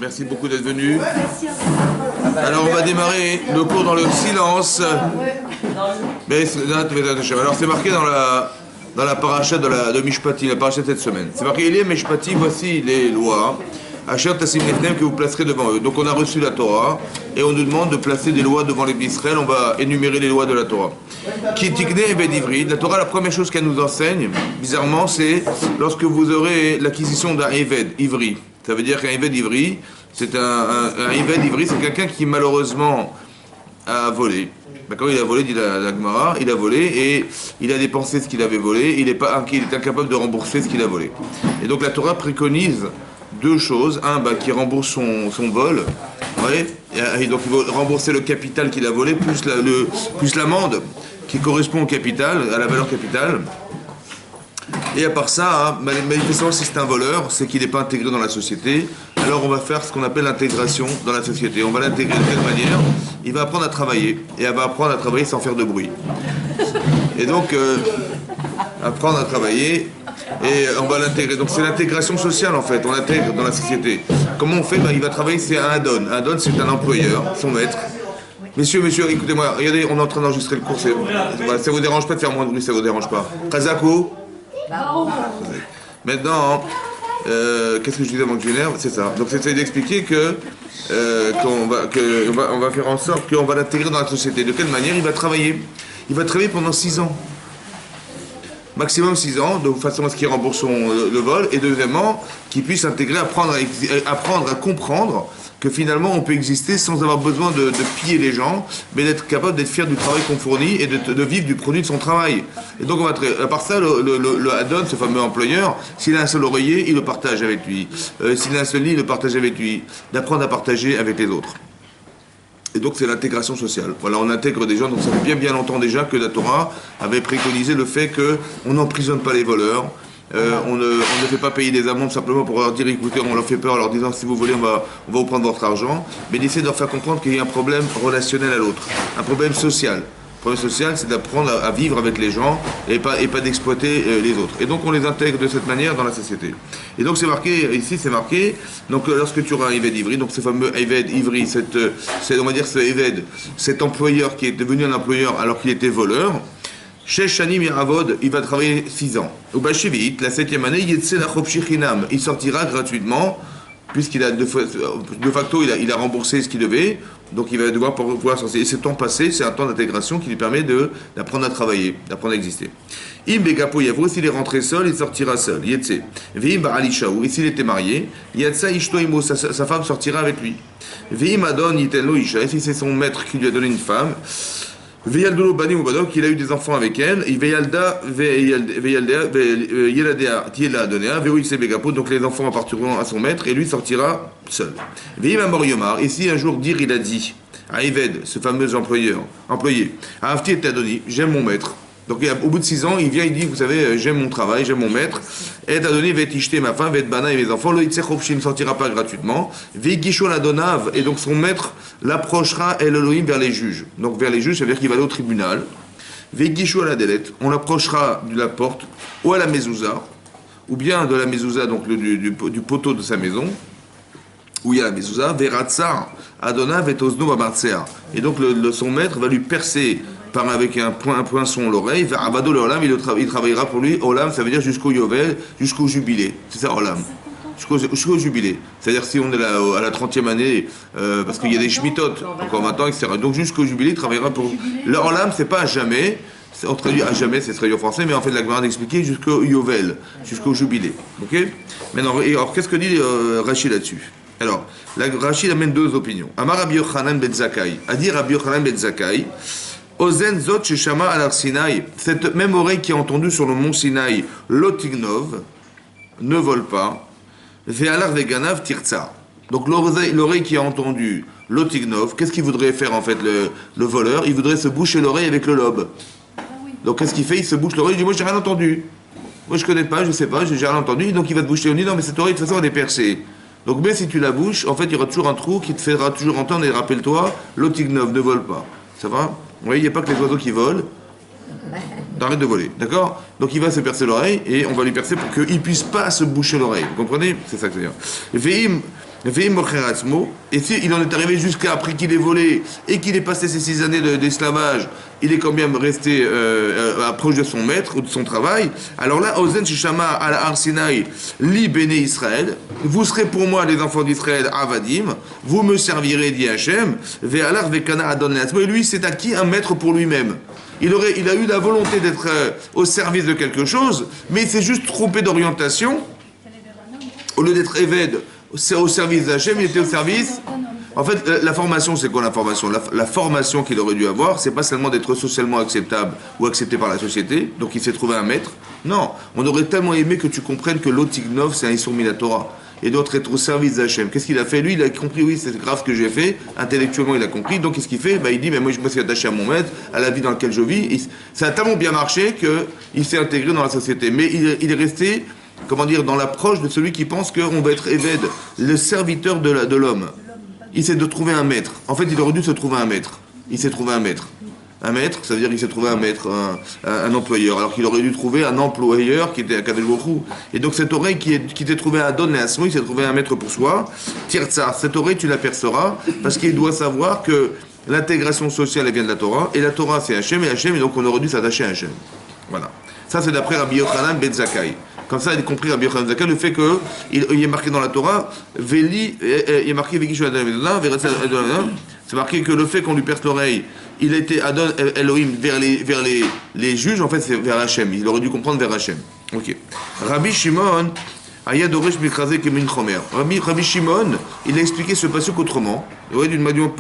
Merci beaucoup d'être venu. Alors on va démarrer le cours dans le silence. Alors c'est marqué dans la paracha de Mishpati, la paracha de cette semaine. C'est marqué les Mishpati, voici les lois. Asher Tassim Nefnem que vous placerez devant eux. Donc on a reçu la Torah et on nous demande de placer des lois devant les d'Israël. On va énumérer les lois de la Torah. Qui tikne eved ivri. La Torah, la première chose qu'elle nous enseigne, bizarrement, c'est lorsque vous aurez l'acquisition d'un eved ivri. Ça veut dire qu'un eved ivri, c'est un eved ivri, c'est quelqu'un qui malheureusement a volé. D'accord, il a volé, dit la Gemara, il a volé et il a dépensé ce qu'il avait volé. Il est incapable de rembourser ce qu'il a volé. Et donc la Torah préconise deux choses. Un, qui rembourse son vol. Ouais, et donc il va rembourser le capital qu'il a volé, plus l'amende qui correspond au capital, à la valeur capitale. Et à part ça, manifestement, si c'est un voleur, c'est qu'il n'est pas intégré dans la société. Alors on va faire ce qu'on appelle l'intégration dans la société. On va l'intégrer de telle manière, il va apprendre à travailler. Et elle va apprendre à travailler sans faire de bruit. Et donc, apprendre à travailler, et on va l'intégrer. Donc c'est l'intégration sociale en fait, on l'intègre dans la société. Comment on fait? Il va travailler, c'est un Adon. Un Adon, c'est un employeur, son maître. Monsieur, écoutez-moi, regardez, on est en train d'enregistrer le cours. Ça vous dérange pas de faire moins de bruit, ça vous dérange pas? Kazako. Maintenant, qu'est-ce que je disais avant que je m'énerve? C'est ça. Donc c'est d'expliquer qu'on va faire en sorte qu'on va l'intégrer dans la société. De quelle manière? Il va travailler. Il va travailler pendant 6 ans. Maximum 6 ans, de façon à ce qu'il rembourse le vol, et deuxièmement, qu'il puisse intégrer, apprendre à comprendre que finalement on peut exister sans avoir besoin de piller les gens, mais d'être capable d'être fier du travail qu'on fournit et de vivre du produit de son travail. Et donc à part ça, le Adon, ce fameux employeur, s'il a un seul oreiller, il le partage avec lui. S'il a un seul lit, il le partage avec lui. D'apprendre à partager avec les autres. Et donc c'est l'intégration sociale. Voilà, on intègre des gens, donc ça fait bien longtemps déjà que la Torah avait préconisé le fait qu'on n'emprisonne pas les voleurs, on ne fait pas payer des amendes simplement pour leur dire écoutez, on leur fait peur en leur disant si vous voulez on va vous prendre votre argent, mais d'essayer de leur faire comprendre qu'il y a un problème relationnel à l'autre, un problème social. Le problème social, c'est d'apprendre à vivre avec les gens et pas d'exploiter les autres. Et donc on les intègre de cette manière dans la société. Et donc c'est marqué, ici c'est marqué, donc lorsque tu auras un Eved Ivri, donc ce fameux Eved Ivri, on va dire ce Eved, cet employeur qui est devenu un employeur alors qu'il était voleur, chez Shanim Yaravod, il va travailler 6 ans. Au Bashivit, la 7e année, il sortira gratuitement, puisqu'il a de facto il a remboursé ce qu'il devait, donc il va devoir pouvoir sortir. Et ce temps passé, c'est un temps d'intégration qui lui permet d'apprendre à travailler, d'apprendre à exister. Im Begapo Yavro, s'il est rentré seul, il sortira seul. Yetse. Vim Ba'alishaou, et s'il était marié, Yatsa Ishtoimo, sa femme sortira avec lui. Vim Adon Yitello Isha, et si c'est son maître qui lui a donné une femme, Veyaldulo Bani Mubadok, qu'il a eu des enfants avec elle, et Veyalda, Yeladea, Tiela Adonea, Veoïse Begapo, donc les enfants appartiendront à son maître, et lui sortira seul. Veyim Amor et si un jour dire il a dit, à Eved, ce fameux employé, à Afti et Adoni, j'aime mon maître. Donc au bout de 6 ans, il vient, il dit, vous savez, j'aime mon travail, j'aime mon maître. Et Adoni va jeter ma femme, va être bana et mes enfants. Le Itzechopchi ne sortira pas gratuitement. Vegisho la donav, et donc son maître l'approchera El Elohim vers les juges. Donc vers les juges, ça veut dire qu'il va aller au tribunal. Vegisho à la délette, on l'approchera de la porte, ou à la mezouza, ou bien de la mezouza, donc du poteau de sa maison, où il y a la mezouza, Veratzar, Adonav et Osno Babartsea. Et donc son maître va lui percer avec un poinçon l'oreille, vers Avado le Olam, il travaillera pour lui. Olam, ça veut dire jusqu'au Yovel, jusqu'au jubilé. C'est ça, Olam. Jusqu'au jubilé. C'est-à-dire si on est à la 30e année, parce qu'il y a des shmitot, encore maintenant, etc. Donc jusqu'au jubilé, il travaillera pour. Le Olam, c'est pas à jamais. On traduit à jamais, c'est traduit en français, mais en fait, la Gemara d'expliquer jusqu'au Yovel, jusqu'au jubilé. Ok? Maintenant, alors, qu'est-ce que dit Rashi là-dessus? Alors, Rashi amène 2 opinions. Amar Rabbi Yochanan ben Zakkai. A dit Rabbi Yochanan ben Zakkai. Ozen Zot Sheshama al Sinaï, cette même oreille qui a entendu sur le mont Sinaï, Lotignov, ne vole pas, Ve'alar Veganav Tirtsa. Donc l'oreille qui a entendu Lotignov, qu'est-ce qu'il voudrait faire en fait le voleur? Il voudrait se boucher l'oreille avec le lobe. Donc qu'est-ce qu'il fait? Il se bouche l'oreille, il dit moi j'ai rien entendu. Moi je connais pas, je sais pas, j'ai rien entendu, donc il va te boucher. On dit non mais cette oreille de toute façon elle est percée. Donc même si tu la bouches, en fait il y aura toujours un trou qui te fera toujours entendre et rappelle-toi, Lotignov ne vole pas. Ça va? Vous voyez, il n'y a pas que les oiseaux qui volent. T'arrêtes de voler, d'accord? Donc il va se percer l'oreille et on va lui percer pour qu'il ne puisse pas se boucher l'oreille. Vous comprenez? C'est ça que je veux dire. Et s'il en est arrivé jusqu'à après qu'il ait volé et qu'il ait passé ces 6 années d'esclavage, il est quand même resté proche de son maître ou de son travail. Alors là, Ozen Shishama al Arsinaï, li béné Israël, vous serez pour moi les enfants d'Israël, Avadim, vous me servirez, dit Hachem, Ve'alar Ve'kana Adon Le'atzmo, et lui s'est acquis un maître pour lui-même. Il a eu la volonté d'être au service de quelque chose, mais il s'est juste trompé d'orientation. Au lieu d'être Eved, c'est au service d'Hachem, il était au service. En fait, la formation, c'est quoi la formation? La formation qu'il aurait dû avoir, c'est pas seulement d'être socialement acceptable ou accepté par la société, donc il s'est trouvé un maître. Non, on aurait tellement aimé que tu comprennes que l'Otignov, c'est un Issour Minatora. Et d'autres être au service d'Hachem. Qu'est-ce qu'il a fait? Lui, il a compris, oui, c'est grave ce que j'ai fait. Intellectuellement, il a compris. Donc, qu'est-ce qu'il fait? Il dit, mais moi, je me suis attaché à mon maître, à la vie dans laquelle je vis. Ça a tellement bien marché qu'il s'est intégré dans la société. Mais il est resté, comment dire, dans l'approche de celui qui pense qu'on va être Eved, le serviteur de l'homme. Il s'est de trouver un maître. En fait, il aurait dû se trouver un maître. Il s'est trouvé un maître. Un maître, ça veut dire qu'il s'est trouvé un maître, un employeur, alors qu'il aurait dû trouver un employeur qui était à Kadesh Borou. Et donc cette oreille qui s'est trouvée à Adon et à Asmo, il s'est trouvé un maître pour soi. Tirtsa, cette oreille tu l'aperceras, parce qu'il doit savoir que l'intégration sociale elle vient de la Torah, et la Torah c'est Hachem, et donc on aurait dû s'attacher à Hachem. Voilà. Ça c'est d'après Rabbi Yochanan ben Zakkai. Comme ça, il a compris Rabbi Yochanan ben Zakkai, le fait qu'il est marqué dans la Torah, Veli, il est marqué Vegishu Adam, c'est marqué que le fait qu'on lui perce l'oreille, il était Adon Elohim vers les juges, en fait c'est vers Hachem. Il aurait dû comprendre vers Hachem. Ok. Rabbi Shimon, Ayadoresh Mikraze Kemin Chomer. Rabbi Shimon, il a expliqué ce passage autrement. Ouais, d'une manière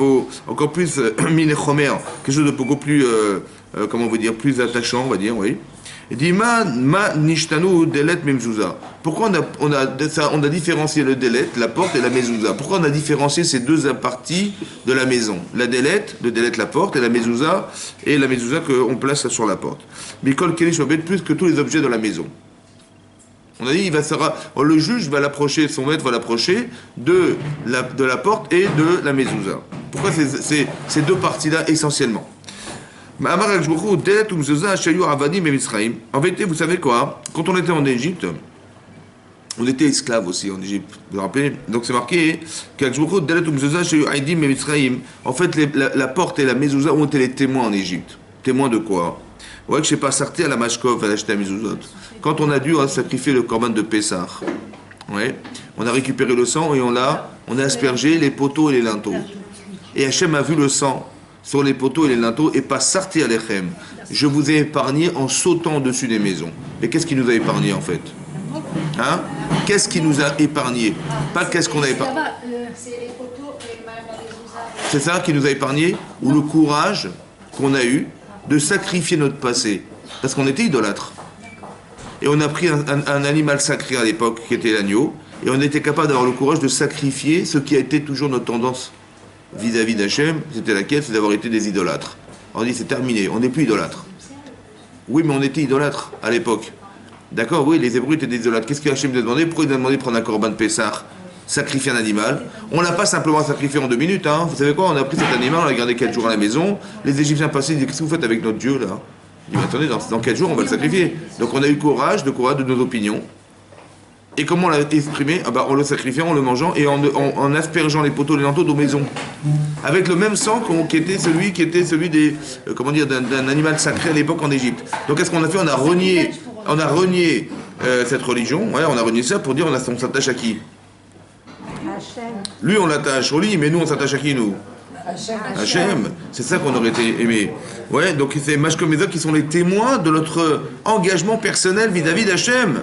encore plus Mine Chomer, quelque chose de beaucoup plus, comment on veut dire, plus attachant, on va dire, oui. Il dit ma nishtanu delet memzouza. Pourquoi on a différencié le delet, la porte et la mezouza? Pourquoi on a différencié ces deux parties de la maison? La delet, la porte, et la mezouza qu'on place sur la porte. Mikol kelish obed, plus que tous les objets de la maison. On a dit le juge va l'approcher, son maître va l'approcher de la porte et de la mezouza. Pourquoi ces deux parties-là essentiellement? En vérité, vous savez quoi? Quand on était en Égypte, on était esclaves aussi en Égypte. Vous vous rappelez? Donc c'est marqué en fait, la porte et la mezouza ont été les témoins en Égypte. Témoins de quoi? Ouais, que je sais pas, sorti à la Mashkov, à l'acheter à mezuzot. Quand on a dû sacrifier le korban de Pessah, ouais, on a récupéré le sang et on a aspergé les poteaux et les linteaux. Et Hachem a vu le sang sur les poteaux et les linteaux et pas sorti à l'Echem. Je vous ai épargné en sautant au-dessus des maisons. Mais qu'est-ce qui nous a épargné en fait? Hein? Qu'est-ce qui nous a épargné? Pas qu'est-ce qu'on a épargné. C'est ça qui nous a épargné? Ou le courage qu'on a eu de sacrifier notre passé. Parce qu'on était idolâtres. Et on a pris un animal sacré à l'époque qui était l'agneau. Et on était capable d'avoir le courage de sacrifier ce qui a été toujours notre tendance vis-à-vis d'Hachem, c'était laquelle? C'est d'avoir été des idolâtres. On dit c'est terminé, on n'est plus idolâtres. Oui, mais on était idolâtres à l'époque. D'accord, oui, les Hébreux étaient des idolâtres. Qu'est-ce que Hachem nous a demandé? Pourquoi il nous a demandé de prendre un korban de Pessah, sacrifier un animal? On l'a pas simplement sacrifié en 2 minutes. Hein. Vous savez quoi? On a pris cet animal, on l'a gardé 4 jours à la maison. Les Égyptiens passaient, ils disaient qu'est-ce que vous faites avec notre Dieu là? Ils disent attendez, dans 4 jours on va le sacrifier. Donc on a eu courage de nos opinions. Et comment on l'a exprimé? En le sacrifiant, en le mangeant et en aspergeant les poteaux et les linteaux de nos maisons. Avec le même sang qui était celui des, d'un animal sacré à l'époque en Égypte. Donc qu'est-ce qu'on a fait? On a renié cette religion, ouais, on a renié ça pour dire on s'attache à qui? Lui on l'attache au lit, mais nous on s'attache à qui nous? Hachem. C'est ça qu'on aurait été aimé. Ouais, donc c'est Mashkom et Zok qui sont les témoins de notre engagement personnel vis-à-vis d'Hachem.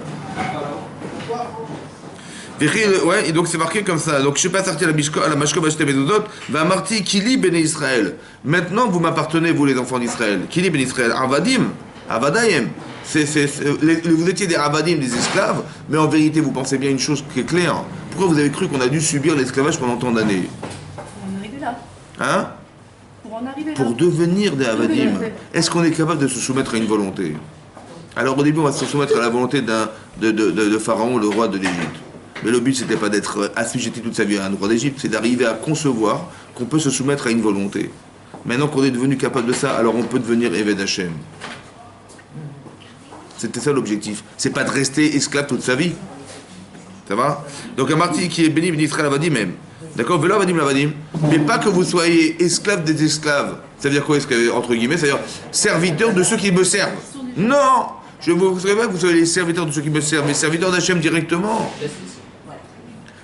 Ouais, et donc c'est marqué comme ça. Donc je ne suis pas sorti à la Mashkov acheter mes doudot. Va marti Kili ben Israël. Maintenant vous m'appartenez, vous les enfants d'Israël. Kili ben Israël. Avadim. Avadayem. Vous étiez des Avadim, des esclaves, mais en vérité vous pensez bien une chose qui est claire. Pourquoi vous avez cru qu'on a dû subir l'esclavage pendant tant d'années? Pour en arriver là. Hein? Pour en arriver là. Pour devenir des Avadim. Est-ce qu'on est capable de se soumettre à une volonté? Alors au début on va se soumettre à la volonté de Pharaon, le roi de l'Égypte. Mais le but, c'était pas d'être assujetti toute sa vie à un roi d'Égypte, c'est d'arriver à concevoir qu'on peut se soumettre à une volonté. Maintenant qu'on est devenu capable de ça, alors on peut devenir Eved Hachem. C'était ça l'objectif. C'est pas de rester esclave toute sa vie. Ça va? Donc un martyr qui est béni, béni Israël Avadim même. D'accord? Velo Avadim Lavadim. Mais pas que vous soyez esclaves des esclaves. Ça veut dire quoi, entre guillemets? C'est-à-dire serviteurs de ceux qui me servent. Non! Je ne voudrais pas que vous soyez les serviteurs de ceux qui me servent, mais serviteurs d'Hachem directement.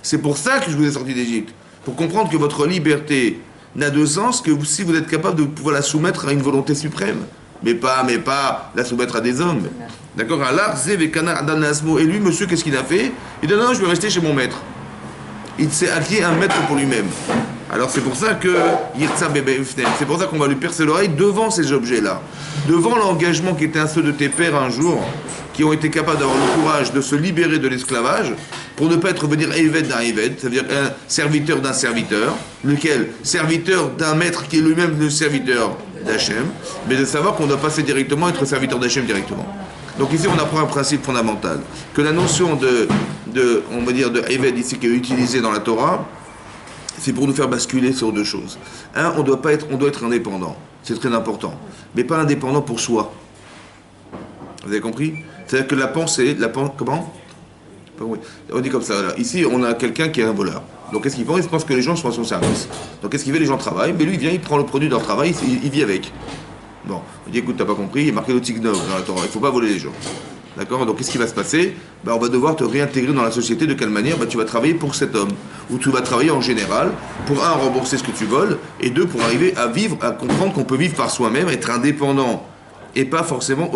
C'est pour ça que je vous ai sorti d'Égypte. Pour comprendre que votre liberté n'a de sens que si vous êtes capable de pouvoir la soumettre à une volonté suprême. Mais pas la soumettre à des hommes. D'accord? Et lui, monsieur, qu'est-ce qu'il a fait? Il dit non, je vais rester chez mon maître. Il s'est acquis un maître pour lui-même. Alors c'est pour ça que c'est pour ça qu'on va lui percer l'oreille devant ces objets-là, devant l'engagement qui était un ceux de tes pères un jour, qui ont été capables d'avoir le courage de se libérer de l'esclavage, pour ne pas être venir Eved d'un Eved, c'est-à-dire un serviteur d'un serviteur, lequel serviteur d'un maître qui est lui-même le serviteur d'Hachem, mais de savoir qu'on doit passer directement, être serviteur d'Hachem directement. Donc ici on apprend un principe fondamental, que la notion on va dire de Eved ici qui est utilisée dans la Torah, c'est pour nous faire basculer sur deux choses. Un, on doit être indépendant, c'est très important, mais pas indépendant pour soi. Vous avez compris? C'est-à-dire que comment? On dit comme ça, là. Ici on a quelqu'un qui est un voleur. Donc qu'est-ce qu'il pense? Il pense que les gens sont à son service. Donc qu'est-ce qu'il fait? Les gens travaillent, mais lui il vient, il prend le produit de leur travail, il vit avec. Bon, on dit écoute, t'as pas compris, il est marqué le tignov dans la Torah, il ne faut pas voler les gens. D'accord? Donc qu'est-ce qui va se passer? On va devoir te réintégrer dans la société. De quelle manière? Tu vas travailler pour cet homme. Ou tu vas travailler en général pour, un, rembourser ce que tu voles, et deux, pour arriver à vivre, à comprendre qu'on peut vivre par soi-même, être indépendant. Et pas forcément,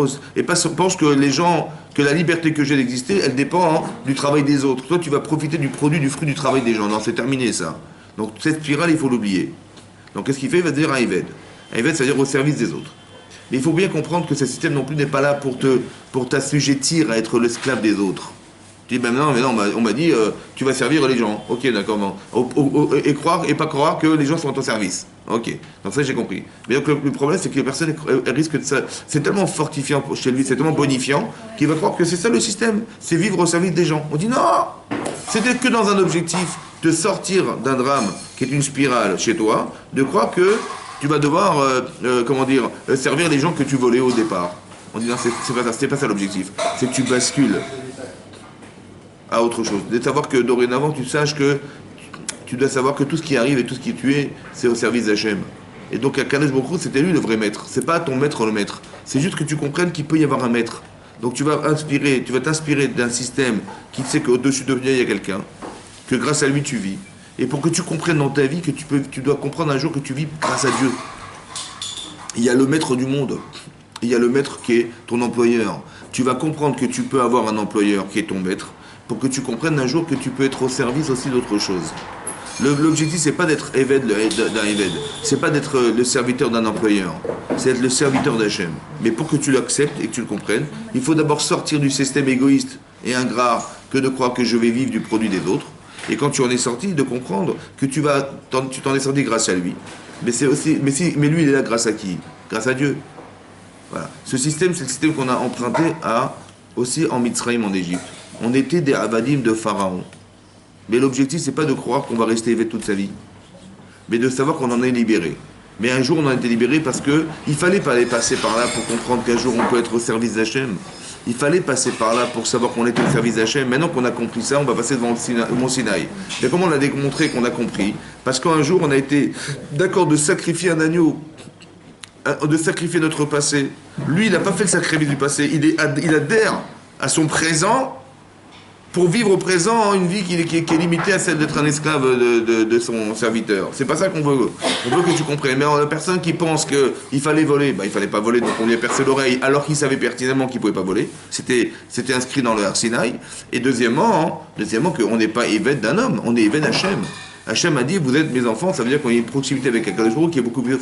pense que les gens, que la liberté que j'ai d'exister, elle dépend du travail des autres. Toi, tu vas profiter du fruit du travail des gens. Non, c'est terminé ça. Donc cette spirale, il faut l'oublier. Donc qu'est-ce qu'il fait? Il va dire un Eved. Un Eved, ça veut dire au service des autres. Mais il faut bien comprendre que ce système non plus n'est pas là pour t'assujettir à être l'esclave des autres. Tu dis, ben non, on m'a dit, tu vas servir les gens. Ok, d'accord, non. Et pas croire que les gens sont à ton service. Ok, donc ça j'ai compris. Mais donc le problème, c'est que les personnes elles risquent de ça. C'est tellement fortifiant chez lui, c'est tellement bonifiant, qu'il va croire que c'est ça le système. C'est vivre au service des gens. On dit non! C'était que dans un objectif de sortir d'un drame qui est une spirale chez toi, de croire que tu vas devoir, servir les gens que tu volais au départ. On dit non, c'est pas ça l'objectif. C'est que tu bascules à autre chose. De savoir que dorénavant, tu dois savoir que tout ce qui arrive et tout ce qui est tué, c'est au service d'Hachem. Et donc à Kadosh Baruch Hu, c'était lui le vrai maître. C'est pas ton maître le maître. C'est juste que tu comprennes qu'il peut y avoir un maître. Donc tu vas t'inspirer d'un système qui sait qu'au-dessus de lui, il y a quelqu'un, que grâce à lui tu vis. Et pour que tu comprennes dans ta vie que tu dois comprendre un jour que tu vis grâce à Dieu. Il y a le maître du monde. Il y a le maître qui est ton employeur. Tu vas comprendre que tu peux avoir un employeur qui est ton maître pour que tu comprennes un jour que tu peux être au service aussi d'autre chose. L'objectif, c'est pas d'être Eved d'un Eved. C'est pas d'être le serviteur d'un employeur. C'est être le serviteur d'Hachem. Mais pour que tu l'acceptes et que tu le comprennes, il faut d'abord sortir du système égoïste et ingrat que de croire que je vais vivre du produit des autres. Et quand tu en es sorti, de comprendre que tu t'en es sorti grâce à lui. Mais lui, il est là grâce à qui? Grâce à Dieu. Voilà. Ce système, c'est le système qu'on a emprunté aussi en Mitzrayim, en Égypte. On était des avadim de Pharaon. Mais l'objectif, c'est pas de croire qu'on va rester évêque toute sa vie, mais de savoir qu'on en est libéré. Mais un jour, on en a été libéré parce qu'il fallait pas aller passer par là pour comprendre qu'un jour, on peut être au service d'Hachem. Il fallait passer par là pour savoir qu'on était au service d'Hachem. Maintenant qu'on a compris ça, on va passer devant le Mont Sinaï. Et comment on a démontré qu'on a compris? Parce qu'un jour, on a été d'accord de sacrifier un agneau, de sacrifier notre passé. Lui, il n'a pas fait le sacrifice du passé. Il adhère à son présent pour vivre au présent une vie qui est limitée à celle d'être un esclave de son serviteur. C'est pas ça qu'on veut. On veut que tu comprennes. Mais la personne qui pense qu'il fallait voler, il fallait pas voler, donc on lui a percé l'oreille, alors qu'il savait pertinemment qu'il pouvait pas voler. C'était inscrit dans le Har Sinaï. Et deuxièmement, qu'on n'est pas évêque d'un homme, on est évêque d'Hachem. Hachem a dit, vous êtes mes enfants, ça veut dire qu'on a une proximité avec Akadosh Baruch Hu qui est beaucoup plus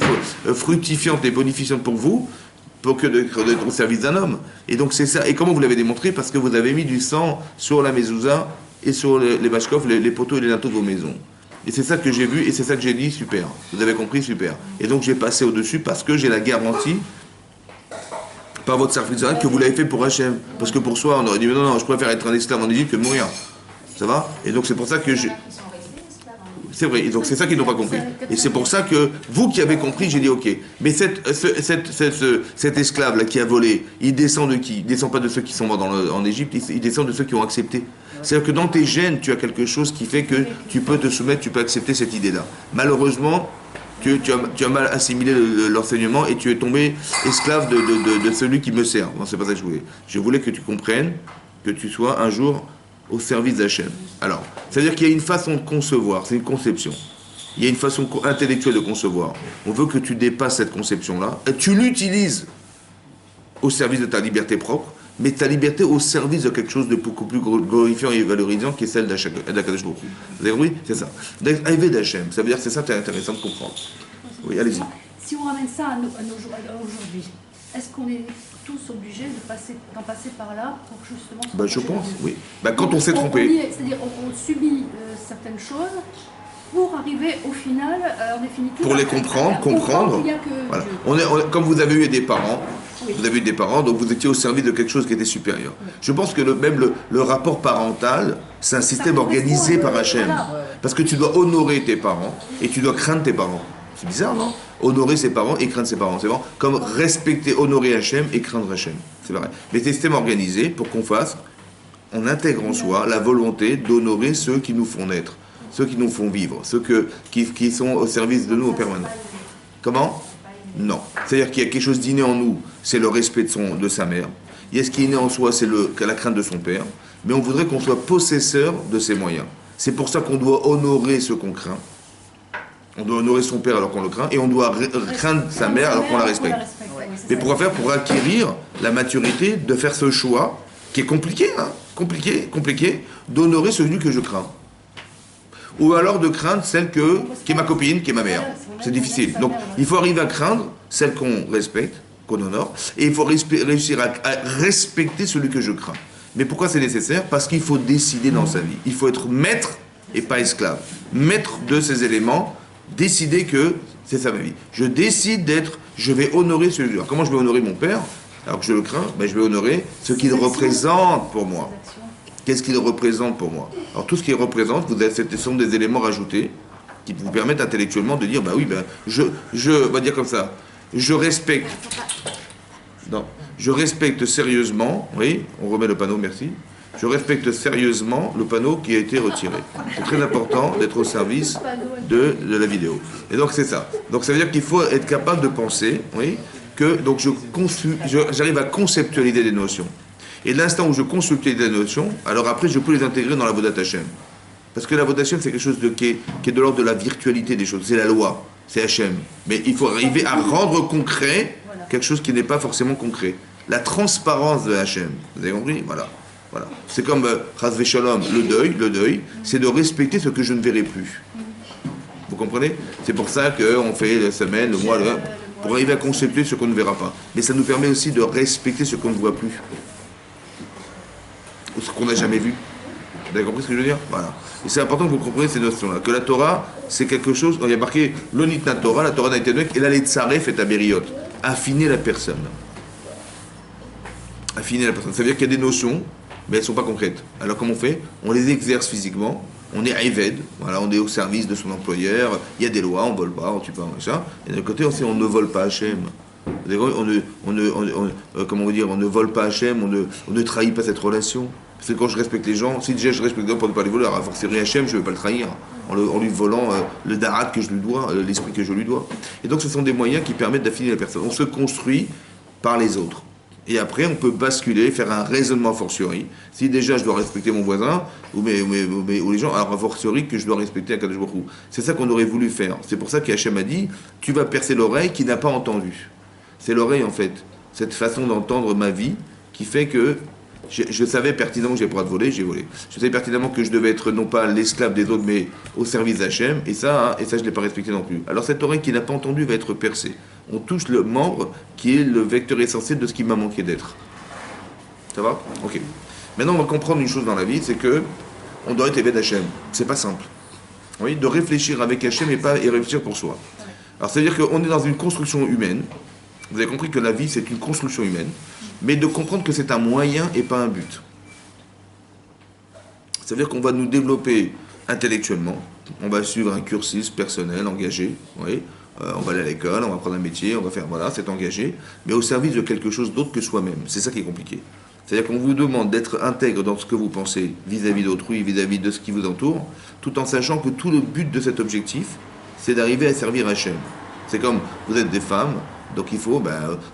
fructifiante et bonifiante pour vous, pour que d'être au service d'un homme. Et donc c'est ça. Et comment vous l'avez démontré? Parce que vous avez mis du sang sur la mezouza et sur les bashkov, les poteaux et les linteaux de vos maisons. Et c'est ça que j'ai vu et c'est ça que j'ai dit, super. Vous avez compris, super. Et donc j'ai passé au-dessus parce que j'ai la garantie par votre serviteur que vous l'avez fait pour Hachem. Parce que pour soi, on aurait dit, mais non, je préfère être un esclave en Égypte que de mourir. Ça va? Et donc c'est pour ça que C'est vrai, et donc c'est ça qu'ils n'ont pas compris. Et c'est pour ça que, vous qui avez compris, j'ai dit ok. Mais cet esclave-là qui a volé, il descend de qui? Il descend pas de ceux qui sont morts en Égypte, il descend de ceux qui ont accepté. C'est-à-dire que dans tes gènes, tu as quelque chose qui fait que tu peux te soumettre, tu peux accepter cette idée-là. Malheureusement, tu as mal assimilé l'enseignement et tu es tombé esclave de celui qui me sert. Non, c'est pas ça que je voulais. Je voulais que tu comprennes que tu sois un jour au service d'Hachem. Alors, c'est-à-dire qu'il y a une façon de concevoir, c'est une conception. Il y a une façon intellectuelle de concevoir. On veut que tu dépasses cette conception-là et tu l'utilises au service de ta liberté propre, mais ta liberté au service de quelque chose de beaucoup plus glorifiant et valorisant qui est celle d'Akadosh Baruch Hu. Vous avez compris? C'est ça. Arriver d'Hachem, ça veut dire que c'est ça qui est intéressant de comprendre. Oui, allez-y. Si on ramène ça à aujourd'hui, est-ce qu'on est tous obligés d'en passer par là pour justement... Je pense, oui. Quand on s'est trompé... C'est-à-dire on subit certaines choses pour arriver au final, en définitive... Pour les comprendre. Voilà. Comme vous avez eu des parents, vous avez eu des parents, donc vous étiez au service de quelque chose qui était supérieur. Oui. Je pense que même le rapport parental, c'est un système organisé par Hachem. Voilà. Parce que tu dois honorer tes parents et tu dois craindre tes parents. C'est bizarre, non? Honorer ses parents et craindre ses parents. C'est bon? Comme respecter, honorer Hachem et craindre Hachem. C'est vrai. Mais c'est un système organisé pour qu'on fasse, on intègre en soi la volonté d'honorer ceux qui nous font naître, ceux qui nous font vivre, ceux qui sont au service de nous en permanence. Comment? Non. C'est-à-dire qu'il y a quelque chose d'inné en nous, c'est le respect de sa mère. Il y a ce qui est né en soi, c'est la crainte de son père. Mais on voudrait qu'on soit possesseur de ses moyens. C'est pour ça qu'on doit honorer ce qu'on craint. On doit honorer son père alors qu'on le craint, et on doit craindre sa mère alors qu'on la respecte. Mais pourquoi faire? Pour acquérir la maturité de faire ce choix, qui est compliqué, compliqué, d'honorer celui que je crains. Ou alors de craindre celle qui est ma copine, qui est ma mère. C'est difficile. Donc il faut arriver à craindre celle qu'on respecte, qu'on honore, et il faut réussir à respecter celui que je crains. Mais pourquoi c'est nécessaire? Parce qu'il faut décider dans sa vie. Il faut être maître et pas esclave. Maître de ces éléments, décider que c'est ça ma vie. Je décide je vais honorer celui-là. Comment je vais honorer mon père alors que je le crains? Je vais honorer ce qu'il représente pour moi. Qu'est-ce qu'il représente pour moi? Alors tout ce qu'il représente, ce sont des éléments rajoutés qui vous permettent intellectuellement de dire, on va dire comme ça, je respecte sérieusement, oui, on remet le panneau, merci, je respecte sérieusement le panneau qui a été retiré. C'est très important d'être au service de la vidéo. Et donc c'est ça. Donc ça veut dire qu'il faut être capable de penser, oui, donc j'arrive à conceptualiser des notions. Et l'instant où je conceptualise des notions, alors après je peux les intégrer dans la Vodat Hashem. Parce que la Vodat Hashem c'est quelque chose qui est de l'ordre de la virtualité des choses. C'est la loi, c'est Hashem. Mais il faut arriver à rendre concret quelque chose qui n'est pas forcément concret. La transparence de Hashem. Vous avez compris? Voilà. C'est comme Chas Veshalom, le deuil, c'est de respecter ce que je ne verrai plus. Vous comprenez? C'est pour ça qu'on fait la semaine, le mois, pour arriver à concepter ce qu'on ne verra pas. Mais ça nous permet aussi de respecter ce qu'on ne voit plus. Ou ce qu'on n'a jamais vu. Vous avez compris ce que je veux dire? Voilà. Et c'est important que vous compreniez ces notions-là. Que la Torah, c'est quelque chose, il y a marqué l'onitna Torah, la Torah n'a été donnée, et là les tsaref et abériot. Affiner la personne. Affiner la personne. Ça veut dire qu'il y a des notions, mais elles ne sont pas concrètes. Alors comment on fait? On les exerce physiquement, on est Aïved, voilà, on est au service de son employeur, il y a des lois, on ne vole pas, on tue pas, machin. Et d'un côté, on ne vole pas Hachem. On ne vole pas Hachem, on ne trahit pas cette relation. Parce que quand je respecte les gens, si déjà je respecte les gens pour ne pas les voler, alors à fortiori Hachem, je ne vais pas le trahir, en lui volant le darat que je lui dois, l'esprit que je lui dois. Et donc ce sont des moyens qui permettent d'affiner la personne. On se construit par les autres. Et après, on peut basculer, faire un raisonnement a fortiori. Si déjà je dois respecter mon voisin, ou les gens, alors a fortiori que je dois respecter Akadosh Baruch Hu. C'est ça qu'on aurait voulu faire. C'est pour ça qu'Hachem a dit, tu vas percer l'oreille qui n'a pas entendu. C'est l'oreille en fait, cette façon d'entendre ma vie, qui fait que je savais pertinemment que j'ai pas le droit de voler, j'ai volé. Je savais pertinemment que je devais être non pas l'esclave des autres, mais au service d'Hachem, et ça je ne l'ai pas respecté non plus. Alors cette oreille qui n'a pas entendu va être percée. On touche le membre qui est le vecteur essentiel de ce qui m'a manqué d'être. Ça va? Ok. Maintenant, on va comprendre une chose dans la vie, c'est que on doit être éveillé d'Hachem. C'est pas simple. Oui, de réfléchir avec Hachem et réfléchir pour soi. Alors, ça veut dire qu'on est dans une construction humaine. Vous avez compris que la vie, c'est une construction humaine, mais de comprendre que c'est un moyen et pas un but. Ça veut dire qu'on va nous développer intellectuellement, on va suivre un cursus personnel, engagé, oui. On va aller à l'école, on va prendre un métier, on va faire, voilà, c'est engagé, mais au service de quelque chose d'autre que soi-même. C'est ça qui est compliqué. C'est-à-dire qu'on vous demande d'être intègre dans ce que vous pensez vis-à-vis d'autrui, vis-à-vis de ce qui vous entoure, tout en sachant que tout le but de cet objectif, c'est d'arriver à servir Hachem. C'est comme, vous êtes des femmes, donc il faut,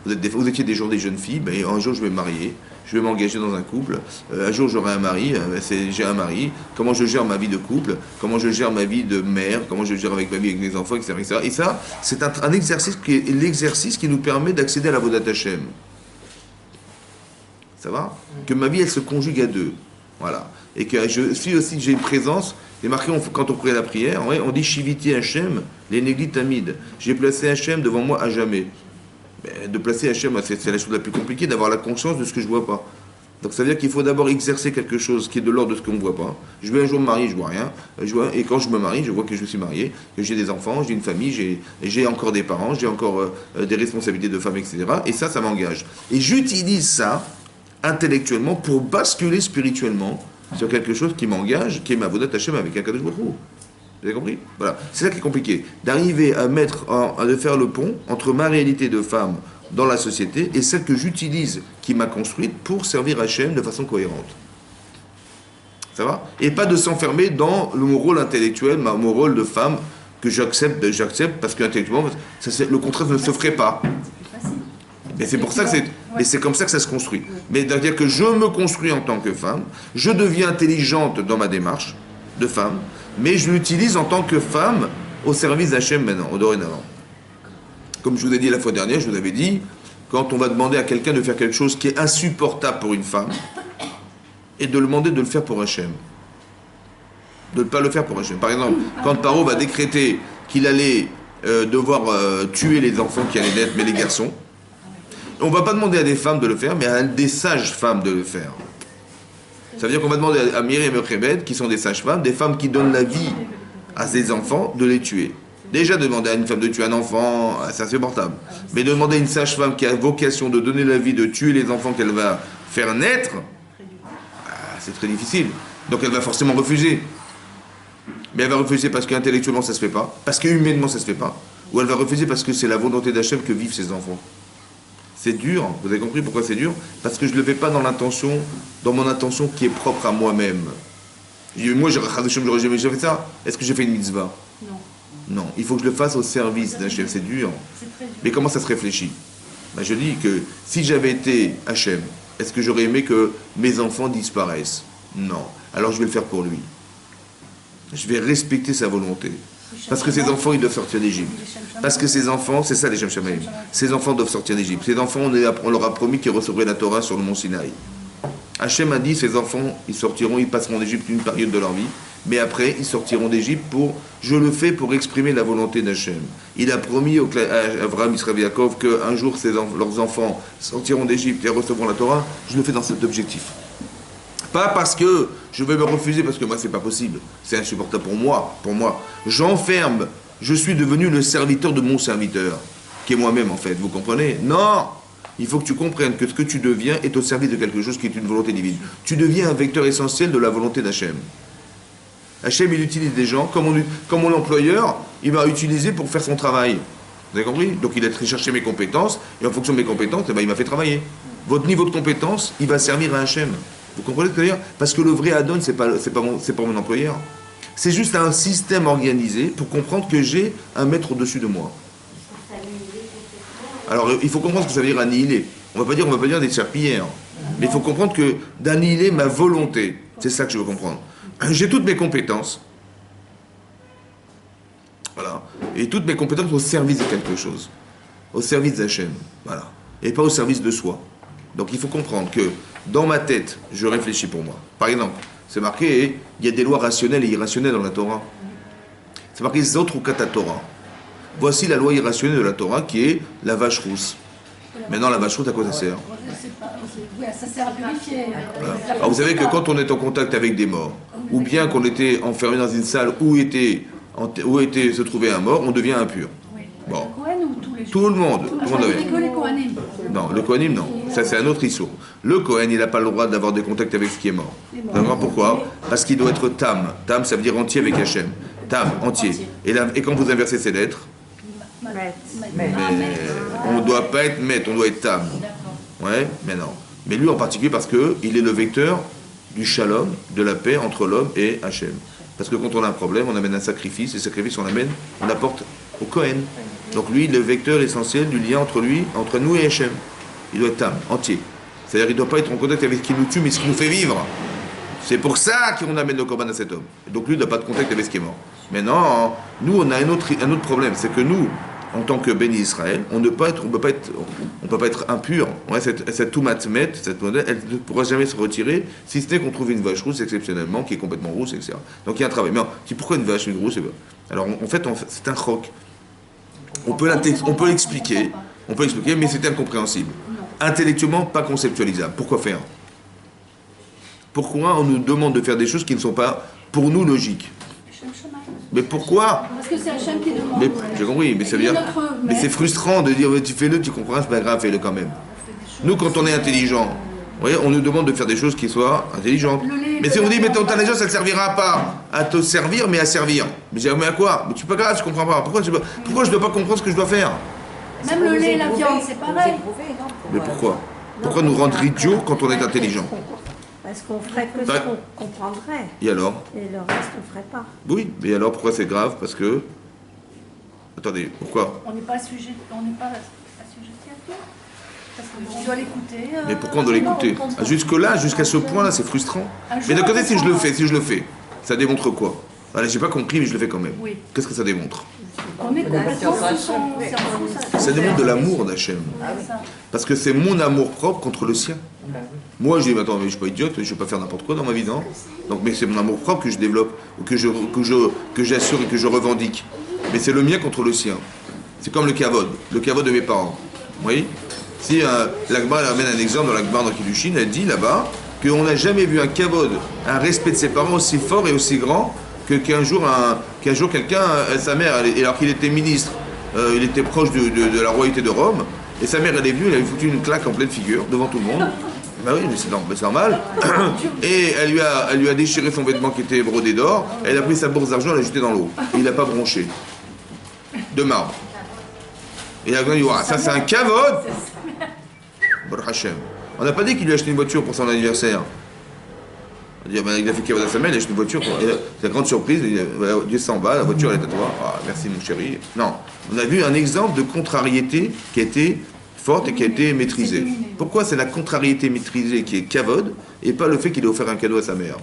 vous étiez des jeunes filles, un jour je vais me marier, je vais m'engager dans un couple, un jour j'aurai un mari, j'ai un mari, comment je gère ma vie de couple, comment je gère ma vie de mère, comment je gère avec ma vie avec mes enfants, etc. etc. Et ça, c'est un exercice qui est l'exercice qui nous permet d'accéder à la Avodat Hashem. Ça va? Que ma vie, elle se conjugue à deux. Voilà. Et que je suis aussi, j'ai une présence. C'est marqué, quand on prie la prière, on dit Shiviti Hachem, les négli tamid. J'ai placé Hachem devant moi à jamais. Mais de placer Hachem, c'est la chose la plus compliquée, d'avoir la conscience de ce que je ne vois pas. Donc ça veut dire qu'il faut d'abord exercer quelque chose qui est de l'ordre de ce qu'on ne voit pas. Je vais un jour me marier, je ne vois rien. Et quand je me marie, je vois que je suis marié, que j'ai des enfants, j'ai une famille, j'ai encore des parents, j'ai encore des responsabilités de femme, etc. Et ça m'engage. Et j'utilise ça intellectuellement pour basculer spirituellement sur quelque chose qui m'engage, qui est ma Avodat Hashem avec un Kadosh Baruch Hu. Vous avez compris? Voilà. C'est ça qui est compliqué. D'arriver à de faire le pont entre ma réalité de femme dans la société et celle que j'utilise, qui m'a construite pour servir Hashem de façon cohérente. Ça va? Et pas de s'enfermer dans mon rôle intellectuel, mon rôle de femme que j'accepte parce qu'intellectuellement, le contraire ne se ferait pas. Mais c'est pour ça que c'est comme ça que ça se construit. Mais c'est-à-dire que je me construis en tant que femme, je deviens intelligente dans ma démarche de femme, mais je l'utilise en tant que femme au service d'Hachem maintenant, au dorénavant. Comme je vous ai dit la fois dernière, je vous avais dit, quand on va demander à quelqu'un de faire quelque chose qui est insupportable pour une femme, et de le demander de le faire pour Hachem. De ne pas le faire pour Hachem. Par exemple, quand Paro va décréter qu'il allait devoir tuer les enfants qui allaient naître, mais les garçons, on ne va pas demander à des femmes de le faire, mais à des sages femmes de le faire. Ça veut dire qu'on va demander à Myriam et Yochebed, qui sont des sages-femmes, des femmes qui donnent la vie à ces enfants, de les tuer. Déjà, demander à une femme de tuer un enfant, c'est insupportable. Mais demander à une sage-femme qui a vocation de donner la vie, de tuer les enfants qu'elle va faire naître, c'est très difficile. Donc elle va forcément refuser. Mais elle va refuser parce qu'intellectuellement ça ne se fait pas, parce qu'humainement ça ne se fait pas. Ou elle va refuser parce que c'est la volonté d'Hachem que vivent ses enfants. C'est dur, vous avez compris pourquoi c'est dur? Parce que je ne le fais pas dans mon intention qui est propre à moi-même. Moi, j'aurais jamais fait ça. Est-ce que j'ai fait une mitzvah? Non, il faut que je le fasse au service d'Hachem, c'est dur. Mais comment ça se réfléchit? Je dis que si j'avais été Hachem, est-ce que j'aurais aimé que mes enfants disparaissent? Non. Alors je vais le faire pour lui. Je vais respecter sa volonté. Parce que ces enfants, ils doivent sortir d'Égypte. Parce que ces enfants, c'est ça les Shem Shamaim. Ces enfants doivent sortir d'Égypte. Ces enfants, on leur a promis qu'ils recevraient la Torah sur le mont Sinaï. Hachem a dit, ces enfants, ils passeront d'Égypte une période de leur vie. Mais après, ils sortiront d'Égypte je le fais pour exprimer la volonté d'Hachem. Il a promis à Avraham, Israël et Yaakov qu'un jour, leurs enfants sortiront d'Égypte et recevront la Torah. Je le fais dans cet objectif. Pas parce que je vais me refuser, parce que moi, c'est pas possible. C'est insupportable pour moi. J'enferme. Je suis devenu le serviteur de mon serviteur, qui est moi-même, en fait. Vous comprenez? Non! Il faut que tu comprennes que ce que tu deviens est au service de quelque chose qui est une volonté divine. Tu deviens un vecteur essentiel de la volonté d'Hachem. Hachem, il utilise des gens, comme mon employeur, il va utiliser pour faire son travail. Vous avez compris? Donc il a cherché mes compétences, et en fonction de mes compétences, il m'a fait travailler. Votre niveau de compétence, il va servir à Hachem. Vous comprenez ce que je veux dire? Parce que le vrai Adon, c'est pas mon employeur. C'est juste un système organisé pour comprendre que j'ai un maître au-dessus de moi. Alors, il faut comprendre ce que ça veut dire annihiler. On va pas dire des serpillères. Mais il faut comprendre que d'annihiler ma volonté. C'est ça que je veux comprendre. J'ai toutes mes compétences. Voilà. Et toutes mes compétences au service de quelque chose. Au service d'Hachem. Voilà. Et pas au service de soi. Donc il faut comprendre que dans ma tête, je réfléchis pour moi. Par exemple, c'est marqué, il y a des lois rationnelles et irrationnelles dans la Torah. C'est marqué Zot Rukat Torah. Voici la loi irrationnelle de la Torah qui est la vache rousse. Maintenant, la vache rousse, à quoi ça sert? Ça sert à purifier. Voilà. Alors, vous savez que quand on est en contact avec des morts, ou bien qu'on était enfermé dans une salle où se trouvait un mort, on devient impur. Bon. Tout le monde. Non, le Kohanim, non. Ça, c'est un autre issue. Le Kohen, il n'a pas le droit d'avoir des contacts avec ce qui est mort. Vous allez voir pourquoi? Parce qu'il doit être tam. Tam, ça veut dire entier avec Hachem. Tam, entier. Et quand vous inversez ces lettres, mais on ne doit pas être met, on doit être tam. Ouais, mais non. Mais lui en particulier parce qu'il est le vecteur du shalom, de la paix entre l'homme et Hachem. Parce que quand on a un problème, on amène un sacrifice, et le sacrifice on l'apporte au Kohen. Donc lui, le vecteur essentiel du lien entre nous et Hachem. Il doit être tam, entier. C'est-à-dire qu'il ne doit pas être en contact avec ce qui nous tue, mais ce qui nous fait vivre. C'est pour ça qu'on amène le korban à cet homme. Donc lui, il n'a pas de contact avec ce qui est mort. Maintenant, nous, on a un autre problème, c'est que nous, en tant que béni Israël, on ne peut pas être impur. Ouais, cette toumatmet, cette modèle, elle ne pourra jamais se retirer, si ce n'est qu'on trouve une vache rousse exceptionnellement, qui est complètement rousse, etc. Donc il y a un travail. Mais pourquoi une vache, une rousse? Alors en fait, c'est un choc. On peut l'expliquer, mais c'est incompréhensible. Intellectuellement, pas conceptualisable. Pourquoi faire? Pourquoi on nous demande de faire des choses qui ne sont pas, pour nous, logiques? Mais pourquoi? Parce que c'est Hachem qui demande. Mais, j'ai compris, mais ça veut dire... Mais c'est frustrant de dire, tu fais-le, tu comprends, c'est pas grave, fais-le quand même. Nous, quand on est intelligent, vous voyez, on nous demande de faire des choses qui soient intelligentes. Mais si on dit, mais ton intelligence, ça ne servira pas à te servir, mais à servir. Mais j'ai dit, mais à quoi? Mais tu peux pas grave, je comprends pas. Pourquoi je dois pas comprendre ce que je dois faire? Même le lait et la viande, c'est pareil. Mais pourquoi? Pourquoi nous rendre idiots quand on est intelligent? Parce qu'on ferait que ce qu'on comprendrait. Et alors? Et le reste, on ne ferait pas. Oui, mais alors pourquoi c'est grave? Parce que... Attendez, pourquoi? On n'est pas assujetti à tout. Parce qu'on doit l'écouter. Mais pourquoi on doit l'écouter? Jusque-là, jusqu'à ce point-là, c'est frustrant. Mais d'un côté, si je le fais, ça démontre quoi? Allez, j'ai pas compris, mais je le fais quand même. Oui. Qu'est-ce que ça démontre? On est complètement sous son... Ça démontre de l'amour d'Hachem. Parce que c'est mon amour propre contre le sien. Moi, je dis, attends, mais je suis pas idiote, je ne vais pas faire n'importe quoi dans ma vie, non? Donc, mais c'est mon amour propre que je développe, ou que j'assure et que je revendique. Mais c'est le mien contre le sien. C'est comme le kavod de mes parents. Vous voyez? Si l'Agmara amène un exemple dans l'Agmara dans Kiddushin, elle dit là-bas qu'on n'a jamais vu un kavod, un respect de ses parents aussi fort et aussi grand qu'un jour quelqu'un, sa mère, alors qu'il était ministre, il était proche de la royauté de Rome, et sa mère elle est venue, elle avait foutu une claque en pleine figure devant tout le monde. Ben oui, mais c'est normal. Et elle lui a déchiré son vêtement qui était brodé d'or, elle a pris sa bourse d'argent, elle l'a jeté dans l'eau. Et il n'a pas bronché. De marbre. Et elle a dit, ça c'est un kavod. Baruch Hashem. On n'a pas dit qu'il lui a acheté une voiture pour son anniversaire. Il a fait kavod à sa mère, il a acheté une voiture. Et la grande surprise, Dieu s'en va, la voiture elle est à toi. Ah, merci mon chéri. Non. On a vu un exemple de contrariété qui a été forte et qui a été maîtrisée. Pourquoi c'est la contrariété maîtrisée qui est kavod et pas le fait qu'il ait offert un cadeau à sa mère?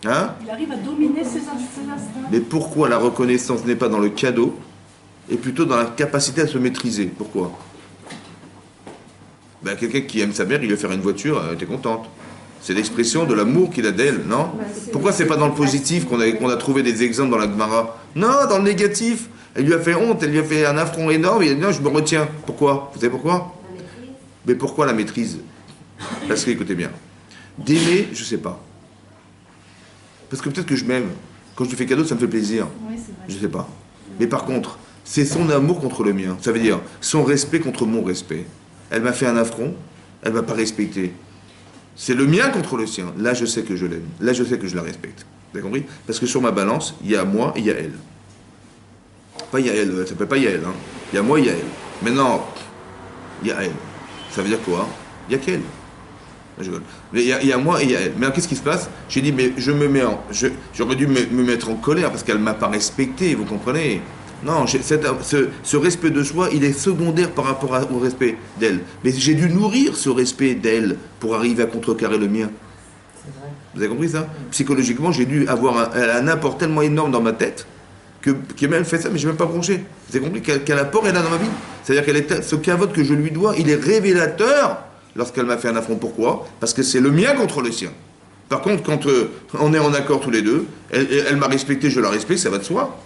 Hein? Il arrive à dominer ses instincts. Mais pourquoi la reconnaissance n'est pas dans le cadeau et plutôt dans la capacité à se maîtriser? Pourquoi? Ben, quelqu'un qui aime sa mère, il lui a fait une voiture, elle était contente. C'est l'expression de l'amour qu'il a d'elle, non? Pourquoi c'est pas dans le positif qu'on a trouvé des exemples dans la Gemara? Non, dans le négatif. Elle lui a fait honte, elle lui a fait un affront énorme, il a dit non, je me retiens. Pourquoi? Vous savez pourquoi? Mais pourquoi la maîtrise? Parce que, écoutez bien, d'aimer, je sais pas. Parce que peut-être que je m'aime. Quand je lui fais cadeau, ça me fait plaisir. Oui, c'est vrai. Je sais pas. Mais par contre, c'est son amour contre le mien. Ça veut dire son respect contre mon respect. Elle m'a fait un affront, elle m'a pas respecté. C'est le mien contre le sien. Là, je sais que je l'aime. Là, je sais que je la respecte. Vous avez compris? Parce que sur ma balance, il y a moi et il y a elle. Pas Yael, elle s'appelle pas Yael. Hein. Il y a moi, il y a elle. Maintenant, il y a elle. Ça veut dire quoi? Il y a qu'elle. Je rigole. Mais il y a moi et il y a elle. Mais alors, qu'est-ce qui se passe? J'ai dit, mais je me mets j'aurais dû me mettre en colère parce qu'elle ne m'a pas respecté, vous comprenez? Non, ce respect de soi, il est secondaire par rapport au respect d'elle. Mais j'ai dû nourrir ce respect d'elle pour arriver à contrecarrer le mien. Vous avez compris ça? Psychologiquement, j'ai dû avoir un apport tellement énorme dans ma tête que même fait ça, mais je n'ai même pas bronché. Vous avez compris quel apport elle a dans ma vie? C'est-à-dire ce cavote que je lui dois, il est révélateur lorsqu'elle m'a fait un affront. Pourquoi? Parce que c'est le mien contre le sien. Par contre, quand on est en accord tous les deux, elle m'a respecté, je la respecte, ça va de soi.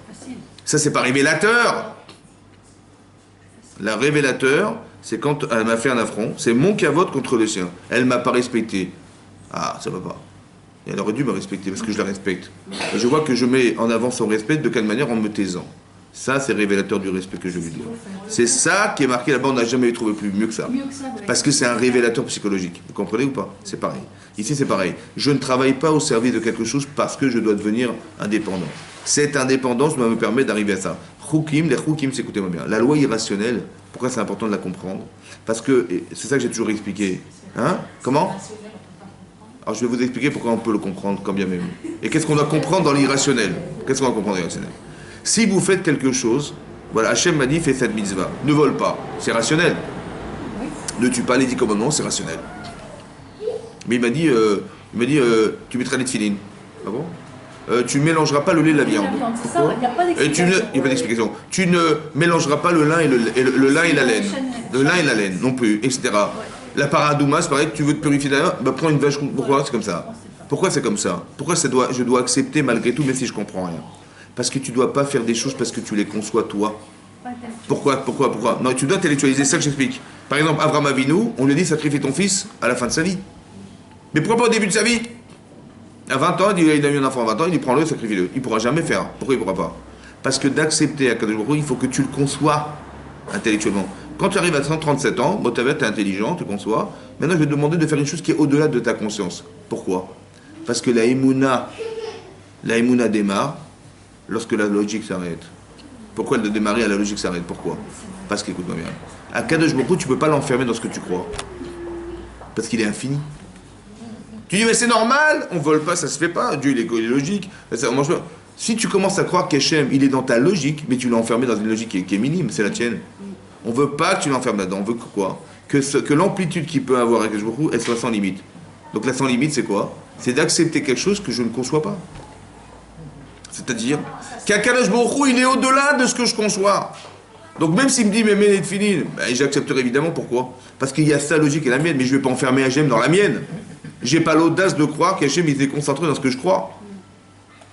Ça, c'est pas révélateur. La révélateur, c'est quand elle m'a fait un affront, c'est mon cavote contre le sien. Elle m'a pas respecté. Ah, ça va pas. Et elle aurait dû me respecter parce que je la respecte. Et je vois que je mets en avant son respect de quelle manière? En me taisant. Ça, c'est révélateur du respect que je lui dis. C'est ça qui est marqué là-bas, on n'a jamais trouvé plus mieux que ça. Mieux que ça, ouais. Parce que c'est un révélateur psychologique. Vous comprenez ou pas? C'est pareil. Ici, c'est pareil. Je ne travaille pas au service de quelque chose parce que je dois devenir indépendant. Cette indépendance me permet d'arriver à ça. Les Choukim, écoutez-moi bien. La loi irrationnelle, pourquoi c'est important de la comprendre? Parce que, c'est ça que j'ai toujours expliqué. Hein? Comment? Alors je vais vous expliquer pourquoi on peut le comprendre quand bien même. Et qu'est-ce qu'on doit comprendre dans l'irrationnel? Qu'est-ce qu'on doit comprendre dans l'irrationnel? Si vous faites quelque chose, voilà, Hachem m'a dit, fais cette mitzvah. Ne vole pas, c'est rationnel. Ne tue pas les 10 commandements, c'est rationnel. Mais il m'a dit, tu mettras les tefilines. Ah bon? Tu ne mélangeras pas le lait et la viande. Pourquoi? Il n'y a pas d'explication. Il n'y a pas d'explication. Tu ne mélangeras pas le lin et le lin et la laine. Le lin et la laine non plus, etc. Ouais. La paradouma, c'est pareil, que tu veux te purifier d'ailleurs, bah prends une vache. Pourquoi c'est comme ça? Pourquoi c'est comme ça? Pourquoi je dois accepter malgré tout, même si je comprends rien? Parce que tu ne dois pas faire des choses parce que tu les conçois toi. Pourquoi? Non, tu dois intellectualiser, c'est ça que j'explique. Par exemple, Avraham Avinu, on lui dit sacrifie ton fils à la fin de sa vie. Mais pourquoi pas au début de sa vie? À 20 ans, il a eu un enfant à 20 ans, il dit prends-le, sacrifie-le. Il ne pourra jamais faire. Pourquoi il ne pourra pas? Parce que d'accepter à Kadosh Baruch Hu, il faut que tu le conçois intellectuellement. Quand tu arrives à 137 ans, tu es intelligent, tu conçois. Maintenant, je vais te demander de faire une chose qui est au-delà de ta conscience. Pourquoi? Parce que la Emouna démarre lorsque la logique s'arrête. Pourquoi elle doit démarrer à la logique s'arrête? Pourquoi? Parce qu'écoute-moi bien. À Kadosh Baruch Hu, tu ne peux pas l'enfermer dans ce que tu crois. Parce qu'il est infini. Tu dis, mais c'est normal, on ne vole pas, ça se fait pas. Dieu, il est logique. Ça, on mange pas. Si tu commences à croire qu'Hachem, il est dans ta logique, mais tu l'as enfermé dans une logique qui est minime, c'est la tienne. On ne veut pas que tu l'enfermes là-dedans. On veut que quoi? Que l'amplitude qu'il peut avoir avec Kadosh Baruch Hu, elle soit sans limite. Donc la sans limite, c'est quoi? C'est d'accepter quelque chose que je ne conçois pas. C'est-à-dire qu'Akadosh Baruch Hu, il est au-delà de ce que je conçois. Donc même s'il me dit, mais les tefilines, ben, j'accepterai évidemment. Pourquoi? Parce qu'il y a sa logique et la mienne, mais je ne vais pas enfermer Hachem dans la mienne. J'ai pas l'audace de croire qu'Hachem il est concentré dans ce que je crois.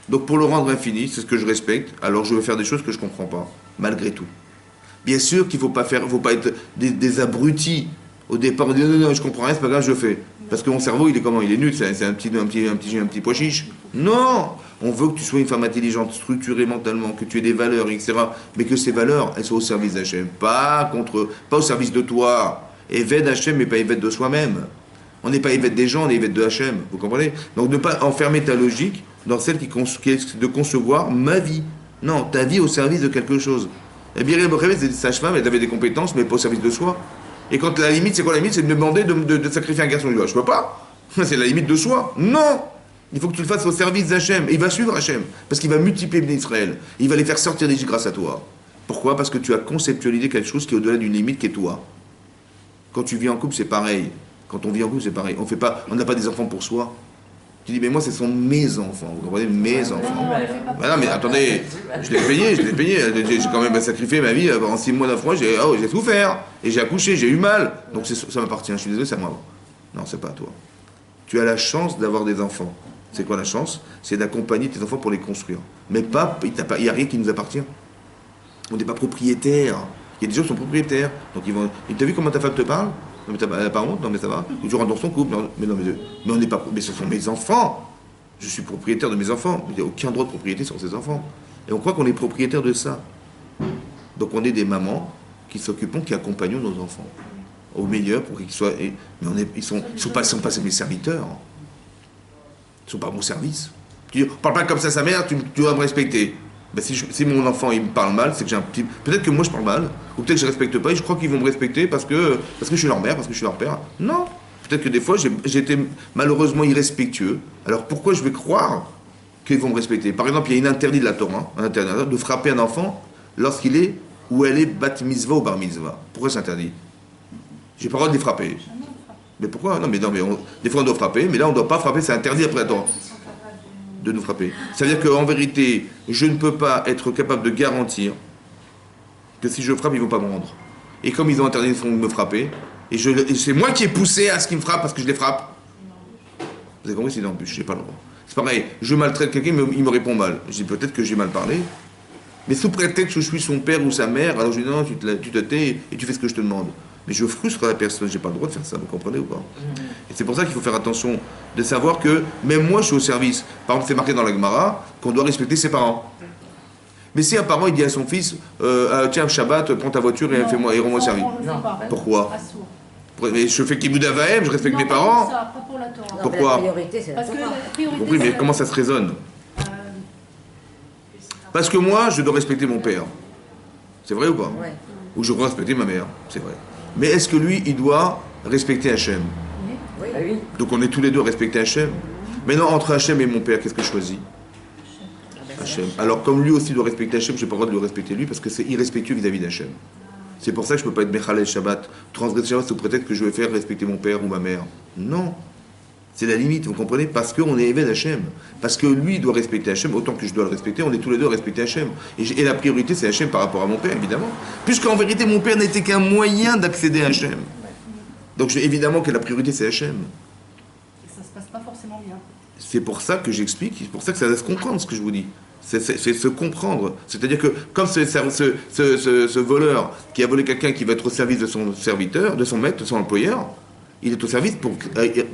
Donc pour le rendre infini, c'est ce que je respecte, alors je vais faire des choses que je ne comprends pas, malgré tout. Bien sûr qu'il ne faut pas être des abrutis. Au départ, on dit non, je comprends rien, c'est pas grave, je le fais. Parce que mon cerveau, il est comment? Il est nul, c'est un petit pois chiche. Non! On veut que tu sois une femme intelligente, structurée mentalement, que tu aies des valeurs, etc. Mais que ces valeurs, elles soient au service d'Hachem, pas au service de toi. Évêque d'Hachem, mais pas évêque de soi-même. On n'est pas évêque des gens, on est évêque de Hachem. Vous comprenez? Donc ne pas enfermer ta logique dans celle qui est de concevoir ma vie. Non, ta vie au service de quelque chose. Et bien, c'est des sages-femmes, elles avaient des compétences, mais pas au service de soi. Et quand la limite, c'est quoi la limite? C'est de demander de sacrifier un garçon. Je dis, je peux pas. C'est la limite de soi. Non! Il faut que tu le fasses au service d'Hachem. Et il va suivre Hachem. Parce qu'il va multiplier Israël. Il va les faire sortir d'Égypte grâce à toi. Pourquoi? Parce que tu as conceptualisé quelque chose qui est au-delà d'une limite qui est toi. Quand tu vis en couple, c'est pareil. Quand on vit en couple, c'est pareil. On n'a pas des enfants pour soi. Tu dis, mais moi, ce sont mes enfants. Vous comprenez? Mes enfants. Ben non, mais attendez, je l'ai payé. J'ai quand même sacrifié ma vie. En 6 mois d'enfant, j'ai souffert. Et j'ai accouché, j'ai eu mal. Donc ça m'appartient. Je suis désolé, c'est à moi. Non, c'est pas à toi. Tu as la chance d'avoir des enfants. C'est quoi la chance? C'est d'accompagner tes enfants pour les construire. Mais pas, il n'y a rien qui nous appartient. On n'est pas propriétaire. Il y a des gens qui sont propriétaires. Donc ils vont. T'as vu comment ta femme te parle? Non mais elle n'a pas honte, non mais ça va. Tu rentres dans son couple, non, mais on n'est pas. Mais ce sont mes enfants. Je suis propriétaire de mes enfants. Il n'y a aucun droit de propriété sur ses enfants. Et on croit qu'on est propriétaire de ça. Donc on est des mamans qui s'occupent, qui accompagnent nos enfants au meilleur pour qu'ils soient. Mais ils sont pas mes serviteurs. Ils sont pas à mon service. Tu dis, parle pas comme ça à sa mère, tu dois me respecter. Ben si mon enfant il me parle mal, c'est que j'ai un petit. Peut-être que moi je parle mal, ou peut-être que je respecte pas et je crois qu'ils vont me respecter parce que je suis leur mère, parce que je suis leur père. Non. Peut-être que des fois j'ai été malheureusement irrespectueux. Alors pourquoi je vais croire qu'ils vont me respecter? Par exemple, il y a une interdit de la Torah, un interdit de frapper un enfant lorsqu'il est ou elle est bat mitzvah ou bar mitzvah. Pourquoi c'est interdit? J'ai pas le droit de les frapper. Mais pourquoi? Non, mais des fois on doit frapper, mais là on ne doit pas frapper, c'est interdit après la Torah de nous frapper. C'est-à-dire qu'en vérité, je ne peux pas être capable de garantir que si je frappe, ils ne vont pas me rendre. Et comme ils ont interdit de me frapper, et c'est moi qui ai poussé à ce qu'ils me frappent parce que je les frappe. Vous avez compris? C'est non, je n'ai pas le droit. C'est pareil, je maltraite quelqu'un, il me répond mal. Je dis peut-être que j'ai mal parlé, mais sous prétexte que je suis son père ou sa mère, alors je dis non, tu te tais et tu fais ce que je te demande. Mais je frustre la personne, j'ai pas le droit de faire ça, vous comprenez ou pas? Et c'est pour ça qu'il faut faire attention de savoir que même moi je suis au service. Par exemple, c'est marqué dans la Gemara qu'on doit respecter ses parents. Mais si un parent il dit à son fils, tiens, Shabbat, prends ta voiture et fais-moi et rends-moi service. Pourquoi? Mais je fais Kibbout Avahem, je respecte mes parents. Pas pour la Torah. Pourquoi? La priorité, c'est la Parce que Torah. la priorité, Oui, mais c'est- comment ça se raisonne? Parce que moi, je dois respecter mon père. C'est vrai ou pas? Ouais. Ou je dois respecter ma mère, c'est vrai. Mais est-ce que lui, il doit respecter Hachem? Oui. Ah oui. Donc on est tous les deux à respecter Hachem. Maintenant, entre Hachem et mon père, qu'est-ce que je choisis? Hachem. Alors, comme lui aussi doit respecter Hachem, je n'ai pas le droit de le respecter lui parce que c'est irrespectueux vis-à-vis d'Hachem. C'est pour ça que je ne peux pas être Mechalel Shabbat, transgresser Shabbat sous prétexte que je vais faire respecter mon père ou ma mère. Non. C'est la limite, vous comprenez? Parce qu'on est Eved Hachem. Parce que lui doit respecter Hachem autant que je dois le respecter. On est tous les deux à respecter Hachem. Et la priorité, c'est Hachem par rapport à mon père, évidemment. Puisqu'en vérité, mon père n'était qu'un moyen d'accéder à Hachem. Donc évidemment que la priorité, c'est Hachem. Et ça se passe pas forcément bien. C'est pour ça que j'explique, c'est pour ça que ça laisse comprendre ce que je vous dis. C'est se comprendre. C'est-à-dire que comme ce voleur qui a volé quelqu'un qui va être au service de son serviteur, de son maître, de son employeur, il est au service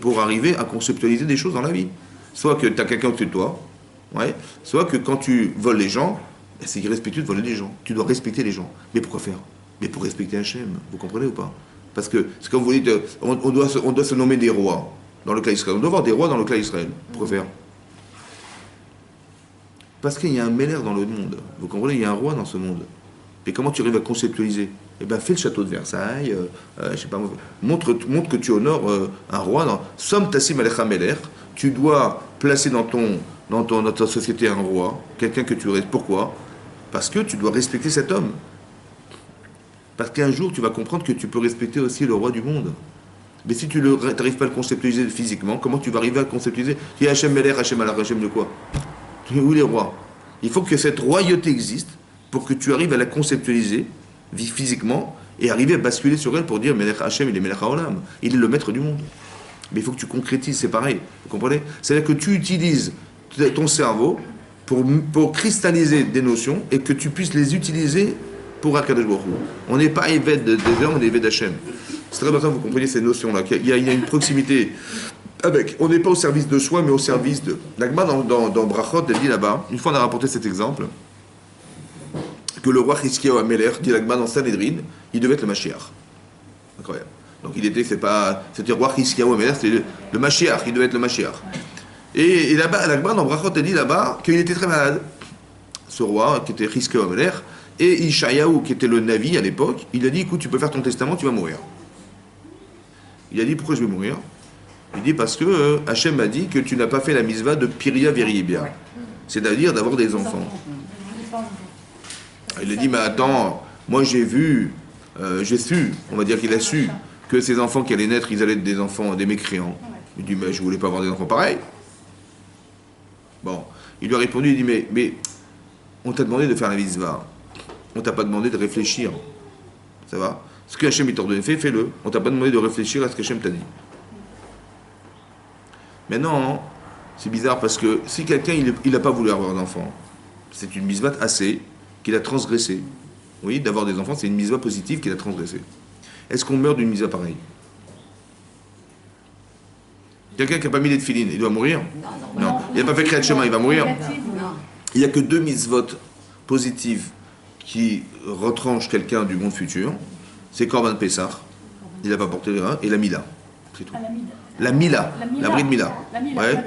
pour arriver à conceptualiser des choses dans la vie. Soit que tu as quelqu'un au-dessus de toi, ouais, soit que quand tu voles les gens, c'est irrespectueux de voler des gens. Tu dois respecter les gens. Mais pourquoi faire? Mais pour respecter Hachem. Vous comprenez ou pas? Parce que c'est comme vous dites, on doit se nommer des rois dans le cas Israël. On doit avoir des rois dans le cas Israël. Pourquoi faire? Parce qu'il y a un Meller dans le monde. Vous comprenez? Il y a un roi dans ce monde. Et comment tu arrives à conceptualiser? Eh bien, fais le château de Versailles, je sais pas, montre que tu honores un roi. Somme tassim alecha Meller, tu dois placer dans ta société un roi, quelqu'un que tu restes. Pourquoi? Parce que tu dois respecter cet homme. Parce qu'un jour, tu vas comprendre que tu peux respecter aussi le roi du monde. Mais si tu n'arrives pas à le conceptualiser physiquement, comment tu vas arriver à le conceptualiser? Tu dis Hachem Meller, Hachem Allah, Hachem de quoi? Où les rois? Il faut que cette royauté existe pour que tu arrives à la conceptualiser physiquement et arriver à basculer sur elle pour dire Melech Hachem, il est Melech Haolam, il est le maître du monde. Mais il faut que tu concrétises, c'est pareil, vous comprenez? C'est-à-dire que tu utilises ton cerveau pour cristalliser des notions et que tu puisses les utiliser pour Akadosh Baruch Hu. On n'est pas Eved des hommes, on est Eved Hachem. C'est très important que vous compreniez ces notions-là, qu'il y a une proximité avec. On n'est pas au service de soi, mais au service de. L'Agma dans Brachot, elle dit là-bas, une fois on a rapporté cet exemple, que le roi Hiskiyahu Amelech, dit l'Agma dans Sanhedrin, il devait être le Mashiach. Incroyable. Donc c'était le roi Hiskiyahu Amelech, c'était le Mashiach, il devait être le Mashiach. Et là-bas, l'Agma dans Brachot, elle dit là-bas qu'il était très malade. Ce roi, qui était Hiskiyahu Amelech, et Ishayahu, qui était le Navi à l'époque, il a dit, écoute, tu peux faire ton testament, tu vas mourir. Il a dit, pourquoi je vais mourir? Il dit, parce que Hachem m'a dit que tu n'as pas fait la misva de Piria Veribia, c'est-à-dire d'avoir des enfants. Il a dit, mais attends, moi j'ai su, on va dire qu'il a su, que ces enfants qui allaient naître, ils allaient être des enfants, des mécréants. Il dit, mais je voulais pas avoir des enfants pareils. Bon, il lui a répondu, il dit, mais on t'a demandé de faire la misva. On t'a pas demandé de réfléchir. Ça va? Ce que Hachem t'a ordonné, fais-le. On t'a pas demandé de réfléchir à ce que Hachem t'a dit. Maintenant, c'est bizarre parce que si quelqu'un il n'a pas voulu avoir d'enfant, c'est une misvat assez qu'il a transgressée. Oui, d'avoir des enfants, c'est une misva positive qu'il a transgressée. Est-ce qu'on meurt d'une misva pareille? Quelqu'un qui n'a pas mis les tefilines, il doit mourir? Non. Il n'a pas fait Kriyat Shema, il va mourir? Il n'y a que 2 misvot positives qui retranchent quelqu'un du monde futur. C'est Korban Pessah, il n'a pas porté un, et la Mila. C'est tout. La Mila, la bride Mila. Ouais.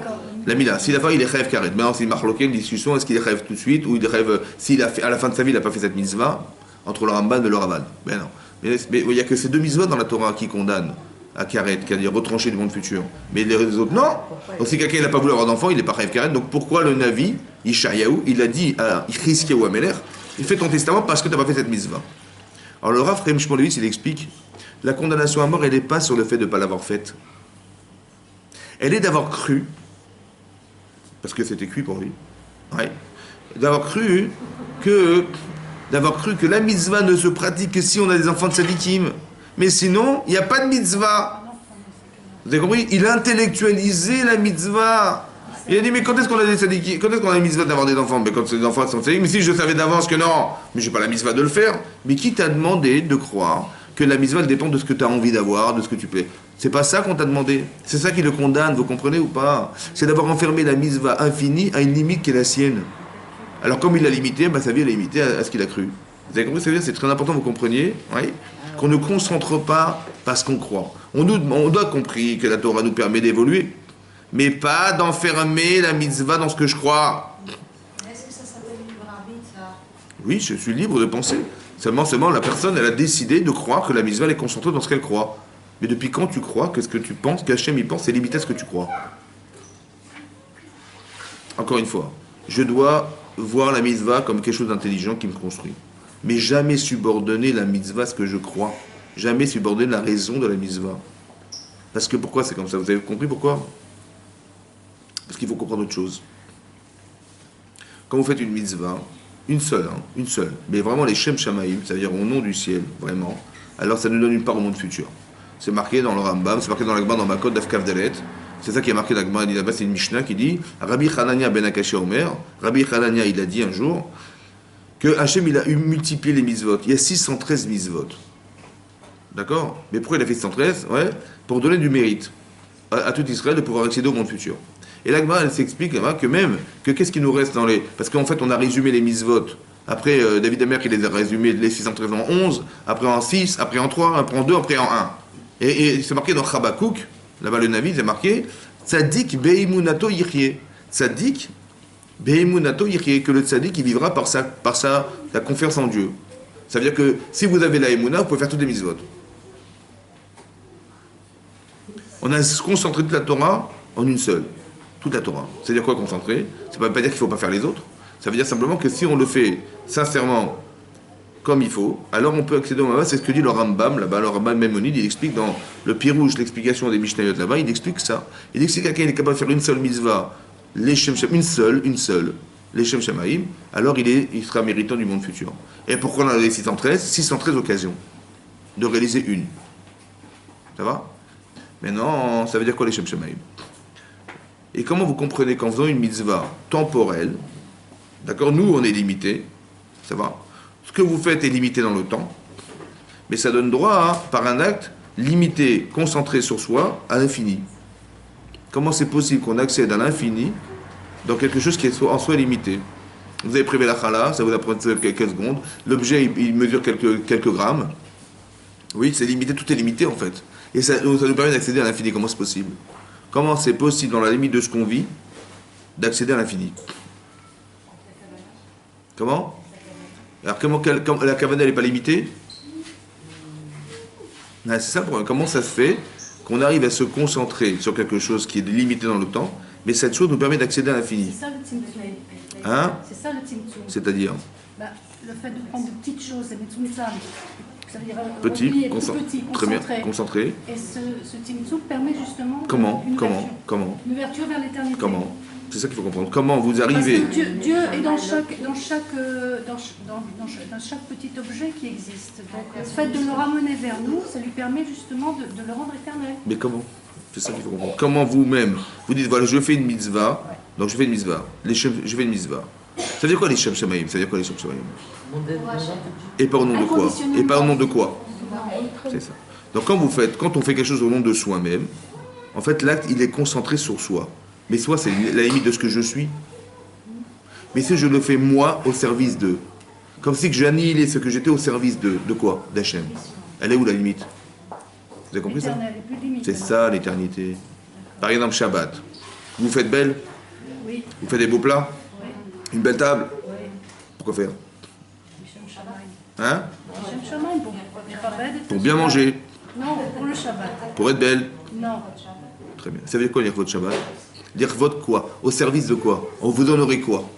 La Mila. Si la fois il est rêve carré. Maintenant, c'est marloqué une discussion, est-ce qu'il est rêve tout de suite ou il rêve s'il a fait à la fin de sa vie il n'a pas fait cette mitzvah entre le Ramban et le Ravad. Ben non. Mais il n'y a que ces 2 mitzvahs dans la Torah qui condamnent à carré, c'est-à-dire retrancher du monde futur. Mais les autres non. Donc si quelqu'un n'a pas voulu avoir d'enfant, il n'est pas rêve carré. Donc pourquoi le Navi, Ishayahu, il a dit à Hiskiyahu Amelech, il fait ton testament parce que tu n'as pas fait cette mitzvah. Alors le Rav Chaim Shmulevitz, il explique, la condamnation à mort, elle n'est pas sur le fait de ne pas l'avoir faite. Elle est d'avoir cru, parce que c'était cuit pour lui, ouais, d'avoir cru que la mitzvah ne se pratique que si on a des enfants de tzadikim. Mais sinon, il n'y a pas de mitzvah. Vous avez compris? Il a intellectualisé la mitzvah. Il a dit, mais quand est-ce qu'on a des tzadikim? Quand est-ce qu'on a la mitzvah d'avoir des enfants? Mais quand ces enfants sont tzadikim. Mais si je savais d'avance que non, mais j'ai pas la mitzvah de le faire. Mais qui t'a demandé de croire que la mitzvah dépend de ce que tu as envie d'avoir, de ce que tu plais? C'est pas ça qu'on t'a demandé. C'est ça qui le condamne, vous comprenez ou pas? C'est d'avoir enfermé la mitzvah infinie à une limite qui est la sienne. Alors comme il l'a limité, sa vie elle est limitée à ce qu'il a cru. Vous avez compris ce que ça veut dire? C'est très important que vous compreniez, oui, qu'on ne concentre pas parce qu'on croit. On doit compris que la Torah nous permet d'évoluer, mais pas d'enfermer la mitzvah dans ce que je crois. Est-ce que ça s'appelle libre arbitre, ça? Oui, je suis libre de penser. Seulement, la personne, elle a décidé de croire que la mitzvah elle est concentrée dans ce qu'elle croit. Mais depuis quand tu crois que ce que tu penses, qu'Hachem y pense, c'est limité à ce que tu crois? Encore une fois, je dois voir la mitzvah comme quelque chose d'intelligent qui me construit. Mais jamais subordonner la mitzvah à ce que je crois. Jamais subordonner la raison de la mitzvah. Parce que pourquoi c'est comme ça? Vous avez compris pourquoi? Parce qu'il faut comprendre autre chose. Quand vous faites une mitzvah, une seule, mais vraiment les Shem Shamaim, c'est-à-dire au nom du ciel, vraiment, alors ça nous donne une part au monde futur. C'est marqué dans le Rambam, c'est marqué dans l'Agma, dans ma code d'Afkav Dalet. C'est ça qui est marqué dans l'Agma, là-bas, c'est une Mishnah qui dit Rabbi Hanania ben Akashia Omer, Rabbi Hanania, il a dit un jour que Hachem, il a multiplié les mitzvot. Il y a 613 mitzvot. D'accord? Mais pourquoi il a fait 613? Ouais, pour donner du mérite à tout Israël de pouvoir accéder au monde futur. Et l'Agma, elle s'explique là-bas que même, que qu'est-ce qui nous reste dans les... Parce qu'en fait, on a résumé les mitzvot. Après, David Amer, qui les a résumés, les 613 en 11, après en 6, après en 3, après en 2, après en 1. Et c'est marqué dans Chabakouk, là-bas le Navi, c'est marqué Tzadik Beimunato Yichye. Tzadik Beimunato Yichye, que le Tzadik, il vivra par sa confiance en Dieu. Ça veut dire que si vous avez la Emouna, vous pouvez faire toutes les mitzvot. On a concentré toute la Torah en une seule. Toute la Torah. C'est-à-dire quoi concentrer? Ça ne veut pas dire qu'il ne faut pas faire les autres. Ça veut dire simplement que si on le fait sincèrement comme il faut, alors on peut accéder au Mama. C'est ce que dit le Rambam là-bas. Le Rambam Maïmonide, il explique dans le Pirouche, l'explication des Mishnayot là-bas, il explique ça. Il dit que si quelqu'un est capable de faire une seule mitzvah, une seule, les Shem Shamaim, alors il sera méritant du monde futur. Et pourquoi on a les 613? 613 occasions de réaliser une. Ça va? Maintenant, ça veut dire quoi les Shem Shamaim? Et comment vous comprenez qu'en faisant une mitzvah temporelle, d'accord, nous on est limité, ça va? Ce que vous faites est limité dans le temps, mais ça donne droit à, par un acte, limité, concentré sur soi, à l'infini. Comment c'est possible qu'on accède à l'infini dans quelque chose qui est en soi limité? Vous avez prévu la chala, ça vous a pris quelques secondes, l'objet il mesure quelques grammes, oui, c'est limité, tout est limité en fait. Et ça nous permet d'accéder à l'infini, comment c'est possible? Comment c'est possible, dans la limite de ce qu'on vit, d'accéder à l'infini? Comment? Alors, la Kavanah n'est pas limitée? C'est ça le problème. Comment ça se fait qu'on arrive à se concentrer sur quelque chose qui est limité dans le temps, mais cette chose nous permet d'accéder à l'infini? C'est ça le tzimtzum. Hein? C'est ça le tzimtzum. C'est-à-dire? Le fait de prendre de petites choses, c'est tzimtzam. Ça veut dire Petit, petit, très bien, concentré. concentré. Et ce tzimtzum permet justement Comment? une ouverture vers l'éternité. Comment? C'est ça qu'il faut comprendre. Comment vous Parce arrivez? que Dieu est dans chaque petit objet qui existe. Donc le fait de le ramener vers nous, ça lui permet justement de le rendre éternel. Mais comment? C'est ça qu'il faut comprendre. Comment vous-même, vous dites, voilà, je fais une mitzvah, donc je fais une mitzvah. Je fais une mitzvah. Ça veut dire quoi les Shem Shamaim? Ça veut dire quoi les Shem Shamaim? Et par au nom de quoi? Et par au nom de quoi? C'est ça. Donc quand on fait quelque chose au nom de soi-même, en fait l'acte il est concentré sur soi. Mais soi c'est la limite de ce que je suis. Mais si je le fais moi au service d'eux, comme si que j'annihilais ce que j'étais au service de quoi? D'Hachem. Elle est où la limite? Vous avez compris ça? C'est ça l'éternité. Par exemple Shabbat. Vous faites belle? Oui. Vous faites des beaux plats? Oui. Une belle table? Oui. Pourquoi faire? Hein? Pour bien manger. Non, pour le Shabbat. Pour être belle. Non. Très bien. Ça veut dire quoi, l'Irvot Shabbat? L'Irvot quoi? Au service de quoi? On vous donnerait quoi?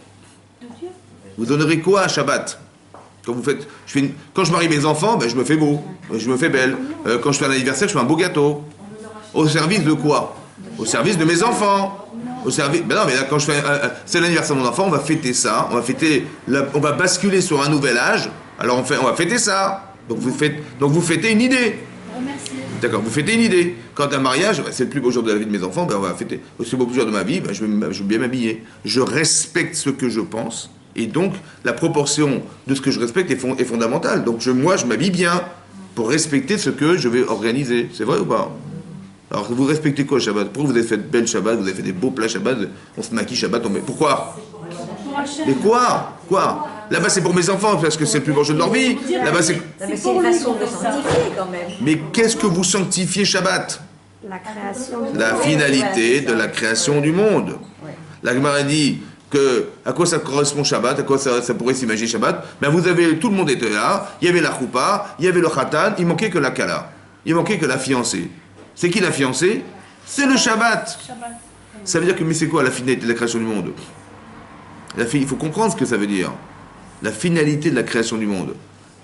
De Dieu. Vous donnerez quoi à Shabbat? Quand vous faites, quand je marie mes enfants, ben, je me fais beau, je me fais belle. Quand je fais un anniversaire, je fais un beau gâteau. Au service de quoi? Au service de mes enfants. Au service. Ben non, mais là, quand je fais, c'est l'anniversaire de mon enfant, on va fêter ça. On va basculer sur un nouvel âge. Alors on va fêter ça. Donc vous fêtez une idée. Remercier. D'accord, vous fêtez une idée. Quand un mariage, c'est le plus beau jour de la vie de mes enfants, ben on va fêter. C'est le plus beau jour de ma vie, ben je vais bien m'habiller. Je respecte ce que je pense. Et donc, la proportion de ce que je respecte est fondamentale. Donc, moi, je m'habille bien pour respecter ce que je vais organiser. C'est vrai ou pas? Alors, vous respectez quoi, Shabbat? Pourquoi vous avez fait de belles Shabbat? Vous avez fait des beaux plats Shabbat? On se maquille Shabbat? Pourquoi? Pour Mais quoi? Là-bas c'est pour mes enfants, parce que c'est le plus beau jour de leur vie. Là-bas c'est... Non, mais c'est une façon de sanctifier quand même. Mais qu'est-ce que vous sanctifiez Shabbat? La création du La monde. finalité de la création du monde. La Gemara dit que à quoi ça correspond Shabbat, à quoi ça pourrait s'imaginer Shabbat. Ben vous avez, tout le monde était là, il y avait la choupa, il y avait le khatan, il manquait que la kala, il manquait que la fiancée. C'est qui la fiancée? C'est le Shabbat. Ça veut dire que, mais c'est quoi la finalité de la création du monde? Il faut comprendre ce que ça veut dire. La finalité de la création du monde.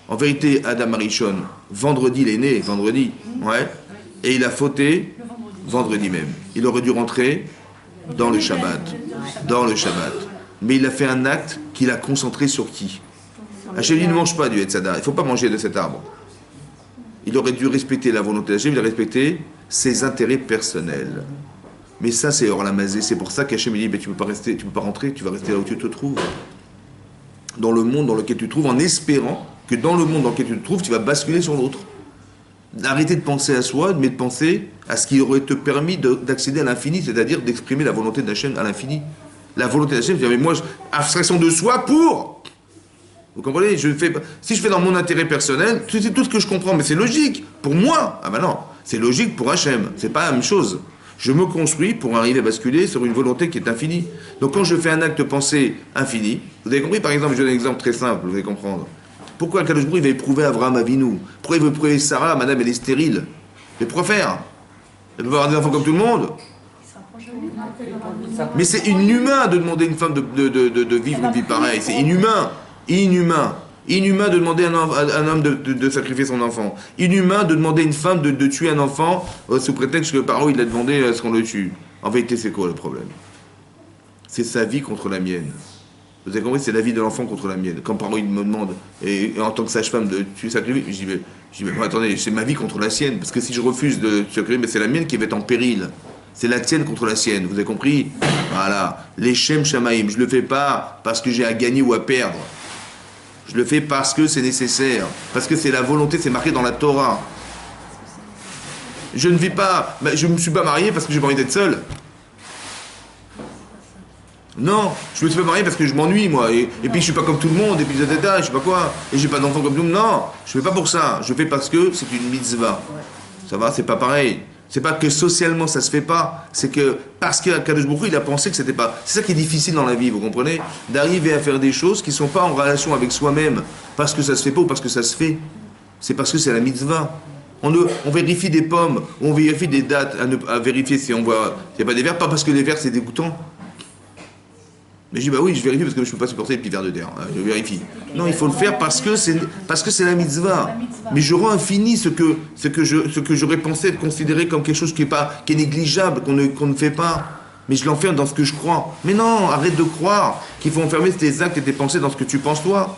En vérité, Adam Arishon, vendredi, il est né, vendredi, ouais, et il a fauté vendredi même. Il aurait dû rentrer dans le Shabbat. Mais il a fait un acte qu'il a concentré sur qui? Hachem dit ne mange pas du Hetzada, il ne faut pas manger de cet arbre. Il aurait dû respecter la volonté d'Hachem, il a respecté ses intérêts personnels. Mais ça, c'est hors la mazée. C'est pour ça qu'Hachem dit tu ne peux pas rentrer, tu vas rester là où tu te trouves. Dans le monde dans lequel tu te trouves, en espérant que dans le monde dans lequel tu te trouves, tu vas basculer sur l'autre. Arrêtez de penser à soi, mais de penser à ce qui aurait te permis d'accéder à l'infini, c'est-à-dire d'exprimer la volonté d'Hachem à l'infini. La volonté d'Hachem, c'est-à-dire, mais moi, abstraction de soi pour... Vous comprenez? Si je fais dans mon intérêt personnel, c'est tout ce que je comprends, mais c'est logique. Pour moi, ah ben non, c'est logique pour Hachem. C'est pas la même chose. Je me construis pour arriver à basculer sur une volonté qui est infinie. Donc quand je fais un acte de pensée infini, vous avez compris, par exemple, je donne un exemple très simple, vous allez comprendre. Pourquoi Kadosh Baruch Hu, il va éprouver Avraham Avinu? Pourquoi il veut éprouver Sarah, madame, elle est stérile? Mais pourquoi faire? Elle peut avoir des enfants comme tout le monde. Mais c'est inhumain de demander à une femme de vivre une vie pareille. C'est inhumain. Inhumain de demander à un homme de sacrifier son enfant. Inhumain de demander à une femme de tuer un enfant sous prétexte que le parent il a demandé à ce qu'on le tue. En vérité, c'est quoi le problème? C'est sa vie contre la mienne. Vous avez compris? C'est la vie de l'enfant contre la mienne. Quand parent il me demande, et en tant que sage-femme, de tuer sacrifier, je dis mais attendez, c'est ma vie contre la sienne. Parce que si je refuse de sacrifier, mais c'est la mienne qui va être en péril. C'est la tienne contre la sienne. Vous avez compris? Voilà. Les Shem Shamaïm. Je ne le fais pas parce que j'ai à gagner ou à perdre. Je le fais parce que c'est nécessaire, parce que c'est la volonté, c'est marqué dans la Torah. Je ne vis pas, je ne me suis pas marié parce que j'ai pas envie d'être seul. Non, je me suis pas marié parce que je m'ennuie moi, et puis je suis pas comme tout le monde, et puis je sais pas quoi, et j'ai pas d'enfant comme tout le monde. Non, je fais pas pour ça, je fais parce que c'est une mitzvah. Ça va, c'est pas pareil. C'est pas que socialement ça se fait pas, c'est que parce que Kadosh Baruch Hu, il a pensé que c'était pas. C'est ça qui est difficile dans la vie, vous comprenez? D'arriver à faire des choses qui sont pas en relation avec soi-même, parce que ça se fait pas ou parce que ça se fait. C'est parce que c'est la mitzvah. On vérifie des pommes, on vérifie des dates à vérifier si on voit. Il n'y a pas des vers, pas parce que les vers c'est dégoûtant. Mais je dis bah oui, je vérifie parce que je ne peux pas supporter les petits vers de terre. Je vérifie. Non, il faut le faire parce que c'est la mitzvah. Mais je rends infini ce que j'aurais pensé être considéré comme quelque chose qui est négligeable, qu'on ne fait pas. Mais je l'enferme dans ce que je crois. Mais non, arrête de croire qu'il faut enfermer tes actes et tes pensées dans ce que tu penses toi.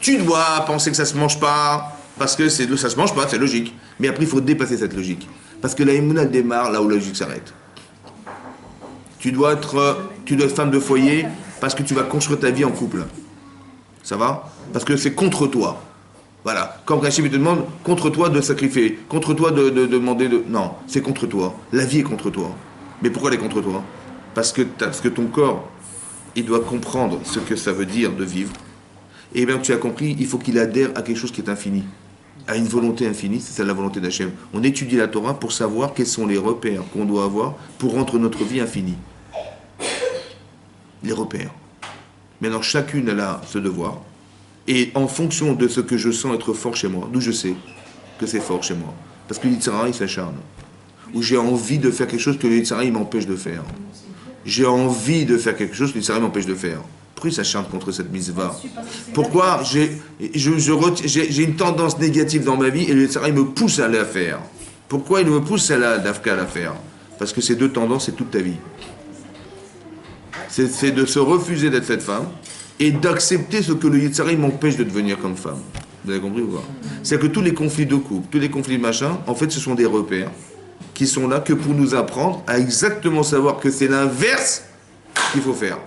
Tu dois penser que ça se mange pas parce que ça se mange pas, c'est logique. Mais après il faut dépasser cette logique parce que la émouna elle démarre là où la logique s'arrête. Tu dois être femme de foyer parce que tu vas construire ta vie en couple. Ça va? Parce que c'est contre toi. Voilà. Comme Rachid te demande, contre toi de sacrifier, contre toi de demander de... Non, c'est contre toi. La vie est contre toi. Mais pourquoi elle est contre toi? Parce que ton corps, il doit comprendre ce que ça veut dire de vivre. Et bien que tu as compris, il faut qu'il adhère à quelque chose qui est infini. À une volonté infinie, c'est ça la volonté d'Hachem. On étudie la Torah pour savoir quels sont les repères qu'on doit avoir pour rendre notre vie infinie. Les repères. Maintenant, chacune elle a ce devoir. Et en fonction de ce que je sens être fort chez moi, d'où je sais que c'est fort chez moi. Parce que l'Yitzhara, il s'acharne. Ou j'ai envie de faire quelque chose que l'Yitzhara, il m'empêche de faire. J'ai envie de faire quelque chose que l'Yitzhara m'empêche de faire. Pourquoi il s'acharne contre cette mitzvah? Pourquoi j'ai une tendance négative dans ma vie et l'Yitzhara, il me pousse à la faire? Pourquoi il me pousse à la faire? Parce que ces deux tendances, c'est toute ta vie. C'est de se refuser d'être cette femme et d'accepter ce que le Yitzhara m'empêche de devenir comme femme. Vous avez compris ou pas? C'est que tous les conflits de couple, tous les conflits de machin, en fait, ce sont des repères qui sont là que pour nous apprendre à exactement savoir que c'est l'inverse qu'il faut faire.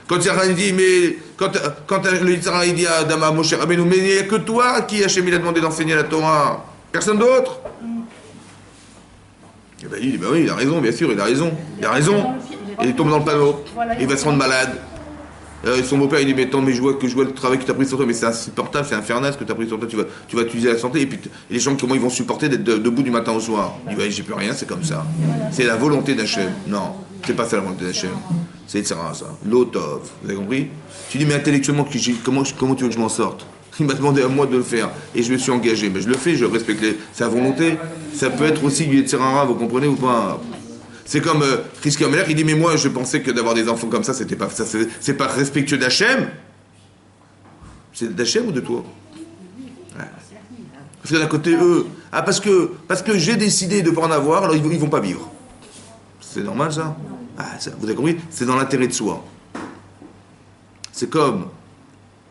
Quand Yitzhara dit, mais quand le Yitzhara dit à Adama, Moshe Rabbeinu, mais il n'y a que toi qui Hachem il a demandé d'enseigner la Torah, personne d'autre. Et ben, il dit, bah oui, il a raison, bien sûr, il a raison. Il a raison. Et il tombe dans le panneau. Il va se rendre malade. Son beau-père, il dit, mais attends, mais je vois le travail que tu as pris sur toi, mais c'est insupportable, c'est infernal ce que tu as pris sur toi, tu vas utiliser la santé, et puis les gens, comment ils vont supporter d'être debout du matin au soir? Il dit, ouais, j'ai plus rien, c'est comme ça. C'est la volonté d'Hachem. Non, c'est pas ça la volonté d'Hachem. C'est ça. L'otov, vous avez compris? Tu dis, mais intellectuellement, comment tu veux que je m'en sorte? Il m'a demandé à moi de le faire, et je me suis engagé. Mais je le fais, je respecte sa volonté. Ça peut être aussi du Yetzirara, vous comprenez ou pas? C'est comme Chris Kamler, il dit, mais moi, je pensais que d'avoir des enfants comme ça, c'est pas respectueux d'Hachem. C'est d'Hachem ou de toi? Ouais. Parce que d'un côté, eux, parce que j'ai décidé de ne pas en avoir, alors ils vont pas vivre. C'est normal, ça? Vous avez compris? C'est dans l'intérêt de soi. C'est comme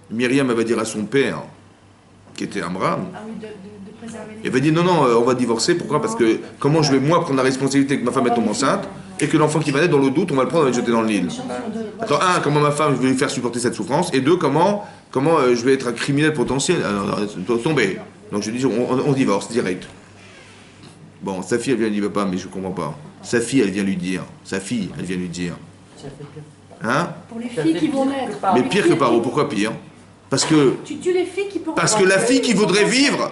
Myriam avait dire à son père, qui était Amram, il avait dit, non, on va divorcer. Pourquoi? Parce que comment je vais, moi, prendre la responsabilité que ma femme tombe enceinte, et que l'enfant qui va naître, dans le doute, on va le prendre, on va le jeter dans le Nil. Attends, comment ma femme, je vais lui faire supporter cette souffrance, et deux, comment je vais être un criminel potentiel. Alors, tomber. Donc je dis, on divorce, direct. Bon, sa fille, elle vient lui dire, papa, mais je comprends pas. Sa fille, elle vient lui dire. Hein? Pour les filles qui vont naître. Mais pire que Paro, pourquoi pire? Parce que... Tu tues les filles qui pourront pas. Parce que la fille qui voudrait vivre,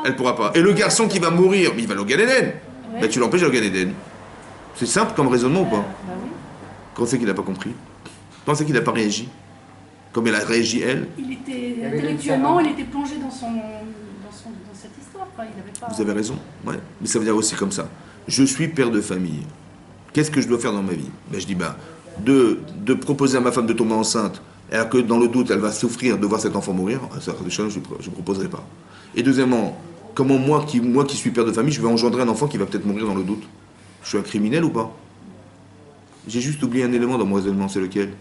elle pourra pas. Et le garçon qui va mourir, mais il va au Gan Eden. Ouais. Ben, tu l'empêches au Gan Eden. C'est simple comme raisonnement ou pas? Bah oui. Comment c'est qu'il n'a pas compris? Comment c'est qu'il n'a pas réagi? Comme elle a réagi, elle? Il était intellectuellement, il était plongé dans cette histoire. Quoi. Il avait pas... Vous avez raison, ouais. Mais ça veut dire aussi comme ça. Je suis père de famille. Qu'est-ce que je dois faire dans ma vie? Ben, je dis, de proposer à ma femme de tomber enceinte, alors que dans le doute, elle va souffrir de voir cet enfant mourir, ça, je ne proposerai pas. Et deuxièmement, comment moi qui suis père de famille, je vais engendrer un enfant qui va peut-être mourir dans le doute? Je suis un criminel ou pas? J'ai juste oublié un élément dans mon raisonnement, c'est lequel?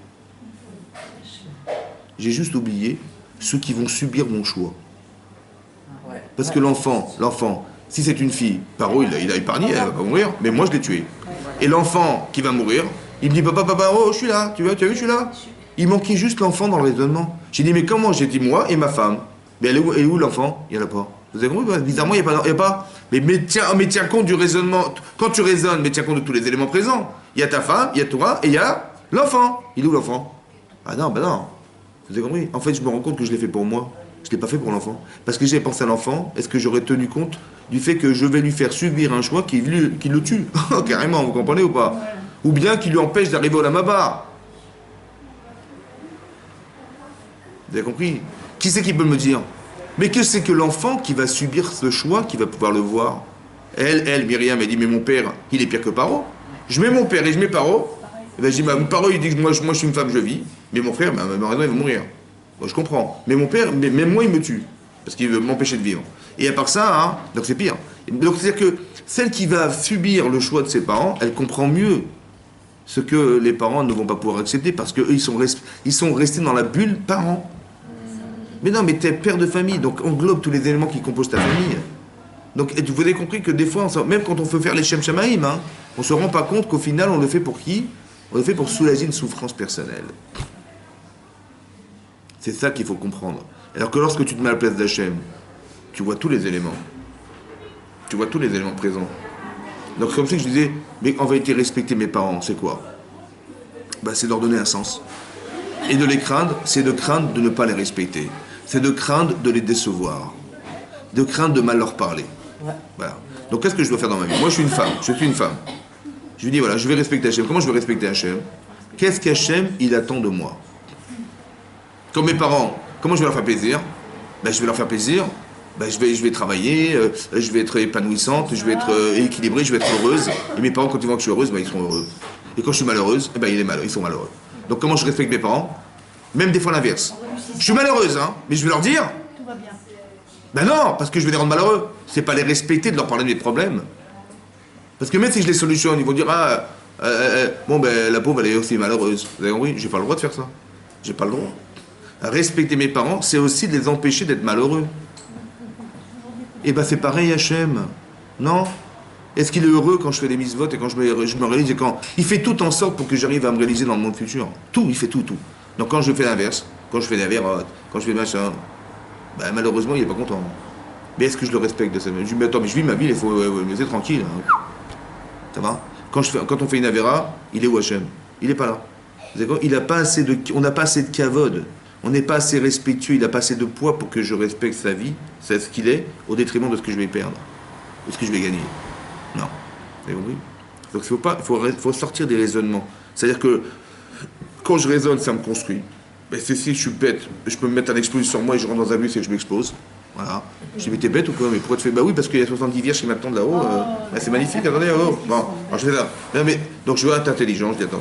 J'ai juste oublié ceux qui vont subir mon choix. Parce que l'enfant, si c'est une fille, Paro, il a épargné, elle va pas mourir, mais moi je l'ai tué. Et l'enfant qui va mourir, il me dit, papa, oh, je suis là, tu as vu, je suis là. Il manquait juste l'enfant dans le raisonnement. J'ai dit, mais comment? J'ai dit, moi et ma femme. Mais elle est où l'enfant? Il n'y en a pas. Vous avez compris? Bizarrement, il n'y a pas. Mais tiens compte du raisonnement. Quand tu raisonnes, mais tiens compte de tous les éléments présents. Il y a ta femme, il y a toi, et il y a l'enfant. Il est où l'enfant? Ah non, non. Vous avez compris? En fait, je me rends compte que je l'ai fait pour moi. Je ne l'ai pas fait pour l'enfant. Parce que j'ai pensé à l'enfant, est-ce que j'aurais tenu compte du fait que je vais lui faire subir un choix qui le tue? Carrément, vous comprenez ou pas? Ou bien qui lui empêche d'arriver au Lamaba. Vous avez compris? Qui c'est qui peut me dire? Mais que c'est que l'enfant qui va subir ce choix, qui va pouvoir le voir? Elle, Myriam, elle dit, mais mon père, il est pire que Paro. Je mets mon père et je mets Paro. Et ben, je dis, Paro, il dit que moi je suis une femme, je vis. Mais mon frère, ma raison, il va mourir. Bon, je comprends. Mais mon père, même moi, il me tue. Parce qu'il veut m'empêcher de vivre. Et à part ça, hein, donc c'est pire. Donc c'est-à-dire que celle qui va subir le choix de ses parents, elle comprend mieux ce que les parents ne vont pas pouvoir accepter parce qu'eux, ils sont restés dans la bulle parents. Mais non, mais t'es père de famille, donc englobe tous les éléments qui composent ta famille. Donc vous avez compris que des fois, même quand on veut faire les Shem Shamaïm, hein, on ne se rend pas compte qu'au final, on le fait pour qui? On le fait pour soulager une souffrance personnelle. C'est ça qu'il faut comprendre. Alors que lorsque tu te mets à la place d'Hachem, tu vois tous les éléments. Tu vois tous les éléments présents. Donc c'est comme ça que je disais, mais en vérité, respecter mes parents, c'est quoi? C'est leur donner un sens. Et de les craindre, c'est de craindre de ne pas les respecter. C'est de craindre de les décevoir. De craindre de mal leur parler. Voilà. Donc qu'est-ce que je dois faire dans ma vie? Moi je suis une femme. Je lui dis voilà, je vais respecter Hachem. Comment je vais respecter Hachem? Qu'est-ce qu'Hachem il attend de moi? Comme mes parents, comment je vais leur faire plaisir? Je vais leur faire plaisir. Je vais travailler, je vais être épanouissante, je vais être équilibrée, je vais être heureuse. Et mes parents, quand ils voient que je suis heureuse, ils seront heureux. Et quand je suis malheureuse, ils sont malheureux. Donc comment je respecte mes parents? Même des fois l'inverse. Je suis malheureuse, hein, mais je vais leur dire. Tout va bien. Non, parce que je vais les rendre malheureux. C'est pas les respecter, de leur parler de mes problèmes. Parce que même si je les solutionne, ils vont dire la pauvre elle est aussi malheureuse. Vous avez compris? J'ai pas le droit de faire ça. J'ai pas le droit. Respecter mes parents, c'est aussi de les empêcher d'être malheureux. Et c'est pareil Hachem. Non? Est-ce qu'il est heureux quand je fais des mitzvot et quand je me réalise et quand... Il fait tout en sorte pour que j'arrive à me réaliser dans le monde futur. Tout, il fait tout. Donc quand je fais l'inverse, quand je fais la vérote, quand je fais machin, malheureusement il est pas content. Mais est-ce que je le respecte de ça? Je dis mais attends, mais je vis ma vie, il faut me laisser tranquille. Hein. Ça va? Quand on fait une avéra, il est où Hachem? Il est pas là. Il a pas assez de, on n'a pas assez de kavod. On n'est pas assez respectueux, il n'a pas assez de poids pour que je respecte sa vie, c'est ce qu'il est, au détriment de ce que je vais perdre, ou ce que je vais gagner. Non. Vous avez compris? Donc il faut sortir des raisonnements. C'est-à-dire que quand je raisonne, ça me construit. Mais si je suis bête, je peux me mettre un explosif sur moi et je rentre dans un bus et je m'explose. Voilà. Je dis, mais t'es bête ou quoi? Mais pourquoi tu fais? Bah oui, parce qu'il y a 70 vierges qui m'attendent là-haut. C'est magnifique, attendez, oh. Bon, alors je fais ça. Non, mais, donc je veux être intelligent, je dis, attends,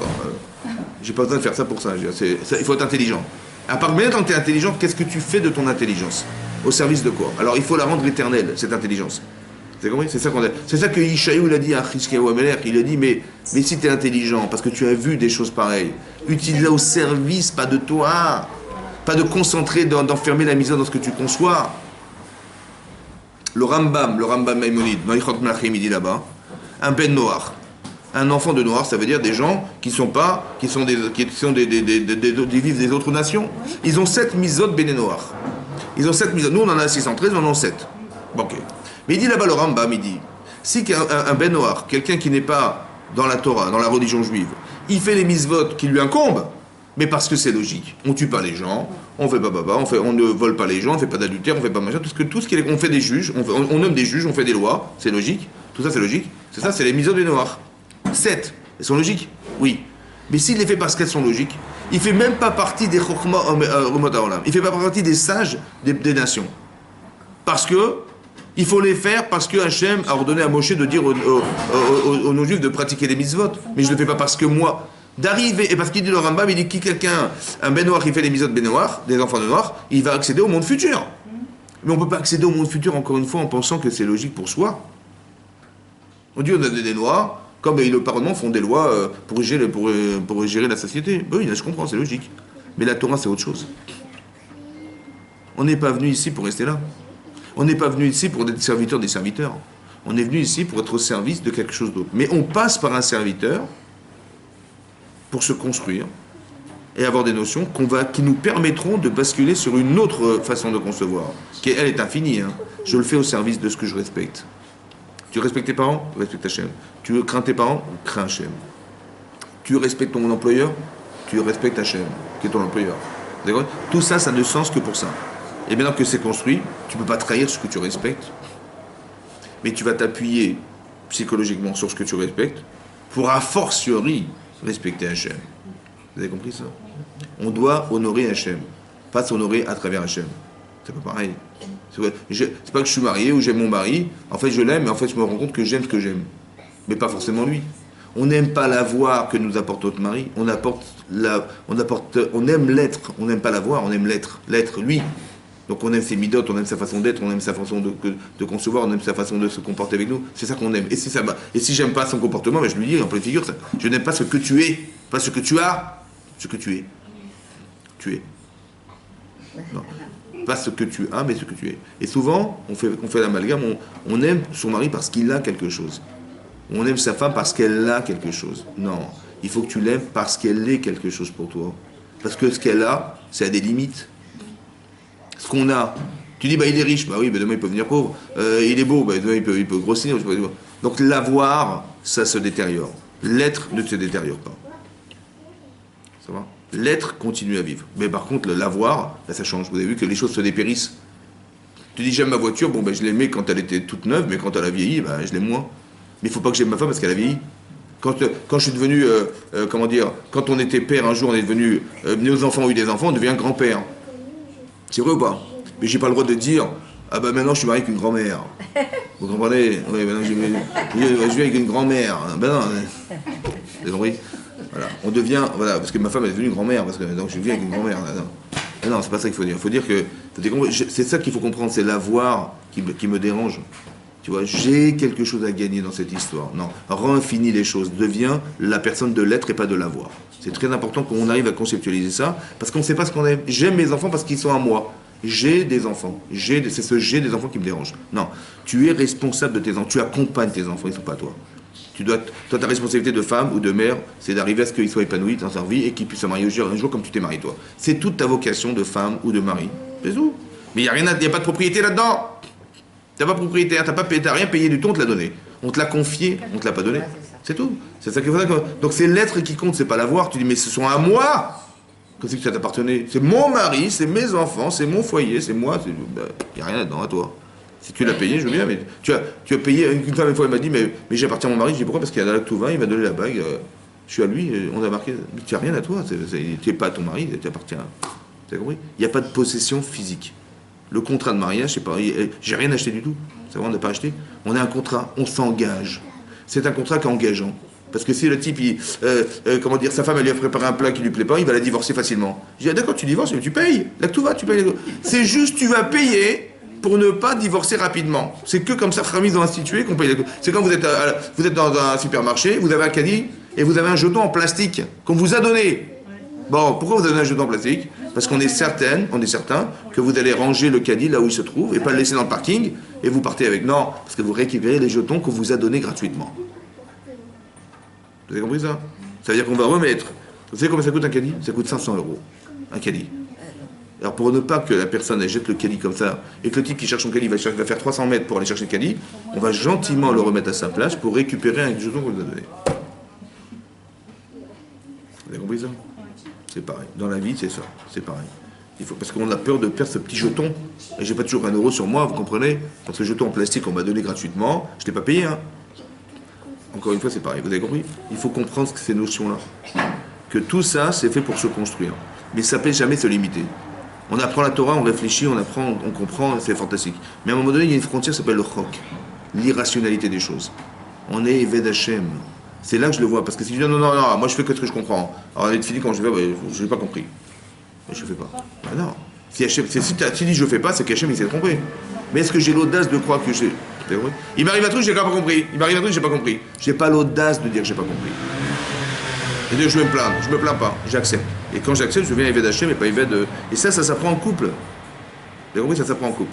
j'ai pas besoin de faire ça pour ça. Il faut être intelligent. À part maintenant que tu es intelligent, qu'est-ce que tu fais de ton intelligence? Au service de quoi? Alors il faut la rendre éternelle, cette intelligence. Vous avez compris? C'est ça qu'on a. C'est ça que Ishaïou l'a dit à Chizkiyahu HaMelech. Il a dit, mais si tu es intelligent, parce que tu as vu des choses pareilles, utilise-la au service, pas de toi. Pas de concentrer, d'enfermer la misère dans ce que tu conçois. Le Rambam Maïmonide, Maïchot Melachim, il dit là-bas, un ben noir. Un enfant de noir, ça veut dire des gens qui vivent des autres nations. Ils ont 7 misot béné noirs. Ils ont 7 misot. Nous, on en a 613, on en a 7. Bon, ok. Mais il dit là-bas, le Rambam, il dit, si un ben noir, quelqu'un qui n'est pas dans la Torah, dans la religion juive, il fait les misvot qui lui incombent, mais parce que c'est logique. On tue pas les gens, on fait pas baba, on ne vole pas les gens, on fait pas d'adultère, on fait pas machin, on fait des juges, on nomme des juges, on fait des lois, c'est logique. Tout ça, c'est logique. C'est ça, c'est les misot béné noirs. 7, elles sont logiques? Oui. Mais s'il les fait parce qu'elles sont logiques, il ne fait même pas partie des Chokhmah Umot Haolam. Il ne fait pas partie des sages des nations. Parce que il faut les faire parce que Hachem a ordonné à Moshe de dire aux non-juifs de pratiquer les mitzvot. Mais je ne le fais pas parce que moi, d'arriver, et parce qu'il dit le Rambam, il dit qui quelqu'un, un ben noir qui fait les mitzvot ben noirs, des enfants de noirs, il va accéder au monde futur. Mais on ne peut pas accéder au monde futur, encore une fois, en pensant que c'est logique pour soi. On dit on a des noirs. Comme le Parlement font des lois pour gérer la société. Oui, là, je comprends, c'est logique. Mais la Torah, c'est autre chose. On n'est pas venu ici pour rester là. On n'est pas venu ici pour être serviteur des serviteurs. On est venu ici pour être au service de quelque chose d'autre. Mais on passe par un serviteur pour se construire et avoir des notions qui nous permettront de basculer sur une autre façon de concevoir, qui, elle, est infinie. Hein. Je le fais au service de ce que je respecte. Tu respectes tes parents? Respecte Hachem. Tu crains tes parents? Crains Hachem. Tu respectes ton employeur? Tu respectes Hachem, qui est ton employeur. D'accord? Tout ça, ça ne sens que pour ça. Et maintenant que c'est construit, tu ne peux pas trahir ce que tu respectes, mais tu vas t'appuyer psychologiquement sur ce que tu respectes pour a fortiori respecter Hachem. Vous avez compris ça? On doit honorer Hachem, pas s'honorer à travers Hachem. C'est pas pareil. C'est pas que je suis marié ou j'aime mon mari. En fait, je l'aime, mais en fait, je me rends compte que j'aime ce que j'aime. Mais pas forcément lui. On n'aime pas l'avoir que nous apporte notre mari. On aime l'être. On n'aime pas l'avoir, on aime l'être. L'être, lui. Donc on aime ses midotes, on aime sa façon d'être, on aime sa façon de concevoir, on aime sa façon de se comporter avec nous. C'est ça qu'on aime. Et si j'aime pas son comportement, ben je lui dis en pleine figure, ça. Je n'aime pas ce que tu es, pas ce que tu as, ce que tu es. Tu es. Non. Pas ce que tu as, mais ce que tu es. Et souvent, on fait l'amalgame, on aime son mari parce qu'il a quelque chose. On aime sa femme parce qu'elle a quelque chose. Non, il faut que tu l'aimes parce qu'elle est quelque chose pour toi. Parce que ce qu'elle a, c'est à des limites. Ce qu'on a, tu dis, bah il est riche, bah oui, bah demain il peut venir pauvre. Il est beau, bah demain il peut grossir. Donc l'avoir, ça se détériore. L'être ne se détériore pas. Ça va? L'être continue à vivre. Mais par contre, l'avoir, là, ça change. Vous avez vu que les choses se dépérissent. Tu dis, j'aime ma voiture, bon, ben, je l'aimais quand elle était toute neuve, mais quand elle a vieilli, ben, je l'aime moins. Mais il ne faut pas que j'aime ma femme parce qu'elle a vieilli. Quand je suis devenu, quand on était père, un jour, on est devenu, nos enfants ont eu des enfants, on devient grand-père. C'est vrai ou pas? Mais j'ai pas le droit de dire, ah ben maintenant je suis marié avec une grand-mère. Vous comprenez? Oui, maintenant je vis avec une grand-mère. Ben non, vous avez compris? Voilà, on devient, voilà, parce que ma femme est devenue grand-mère, parce que donc je vis avec une grand-mère. Non, c'est pas ça qu'il faut dire. Il faut dire que, c'est ça qu'il faut comprendre, c'est l'avoir qui me dérange. Tu vois, j'ai quelque chose à gagner dans cette histoire. Non, rends-finis les choses, deviens la personne de l'être et pas de l'avoir. C'est très important qu'on arrive à conceptualiser ça, parce qu'on ne sait pas ce qu'on aime. J'aime mes enfants parce qu'ils sont à moi. J'ai des enfants. C'est ce j'ai des enfants qui me dérange. Non, tu es responsable de tes enfants. Tu accompagnes tes enfants, ils ne sont pas à toi. Toi, ta responsabilité de femme ou de mère, c'est d'arriver à ce qu'ils soient épanouis dans leur vie et qu'ils puissent se marier un jour comme tu t'es marié toi. C'est toute ta vocation de femme ou de mari. C'est tout. Mais il n'y a pas de propriété là-dedans. T'as pas propriétaire, t'as rien payé du tout, on te l'a donné. On te l'a confié, on te l'a pas donné. C'est tout. C'est ça qu'il faut dire. Donc c'est l'être qui compte, c'est pas l'avoir. Tu dis, mais ce sont à moi. Comme si ça t'appartenait. C'est mon mari, c'est mes enfants, c'est mon foyer, c'est moi. Il n'y a rien là-dedans à toi. Si tu l'as payé, je veux bien, mais tu as payé. Une femme, une fois, elle m'a dit, mais j'appartiens à mon mari. Je dis, pourquoi? Parce qu'il y a la Touva, il m'a donné la bague. Je suis à lui, on a marqué. Mais tu n'as rien à toi. Tu n'es pas à ton mari, tu appartiens. Tu as compris? Il n'y a pas de possession physique. Le contrat de mariage, c'est pareil. J'ai rien acheté du tout. C'est vrai, on n'a pas acheté. On a un contrat, on s'engage. C'est un contrat qui est engageant. Parce que si le type, comment dire, sa femme, elle lui a préparé un plat qui lui plaît pas, il va la divorcer facilement. Je dis, ah, d'accord, tu divorces, mais tu payes. Là que tout va, tu payes. C'est juste, tu vas payer pour ne pas divorcer rapidement. C'est que comme ça, famille ont institué qu'on paye. C'est quand vous êtes dans un supermarché, vous avez un caddie et vous avez un jeton en plastique qu'on vous a donné. Bon, pourquoi vous avez un jeton en plastique? Parce qu'on est certain que vous allez ranger le caddie là où il se trouve et pas le laisser dans le parking et vous partez avec. Non, parce que vous récupérez les jetons qu'on vous a donnés gratuitement. Vous avez compris ça? Ça veut dire qu'on va remettre. Vous savez combien ça coûte un caddie? Ça coûte 500 €. Un caddie. Alors pour ne pas que la personne elle jette le caddie comme ça et que le type qui cherche son caddie va faire 300 mètres pour aller chercher le caddie, on va gentiment le remettre à sa place pour récupérer un jeton qu'on lui a donné. Vous avez compris ça? C'est pareil. Dans la vie, c'est ça. C'est pareil. Parce qu'on a peur de perdre ce petit jeton. Et j'ai pas toujours 1 € sur moi, vous comprenez? Parce que ce jeton en plastique qu'on m'a donné gratuitement, je ne l'ai pas payé, hein. Encore une fois, c'est pareil. Vous avez compris? Il faut comprendre ces notions-là. Que tout ça, c'est fait pour se construire. Mais ça ne peut jamais se limiter. On apprend la Torah, on réfléchit, on apprend, on comprend, c'est fantastique. Mais à un moment donné, il y a une frontière qui s'appelle le chok, l'irrationalité des choses. On est Eved Hashem. C'est là que je le vois. Parce que si je dis non, moi je fais que ce que je comprends. Alors elle est finie quand je vais, je n'ai pas compris. Je ne fais pas. Ben non. Si tu dis je ne fais pas, c'est qu'Hachem il s'est trompé. Mais est-ce que j'ai l'audace de croire que j'ai. Il m'arrive un truc, j'ai pas compris. Il m'arrive un truc, j'ai pas compris. J'ai pas l'audace de dire que j'ai pas compris. Et de je vais me plaindre. Je me plains pas. J'accepte. Et quand j'accepte, je deviens Eved Hashem et pas Eved. Et ça s'apprend en couple. Vous avez compris, ça s'apprend en couple.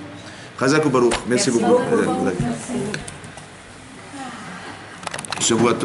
Chazak ou Baruch. Merci beaucoup. Je vois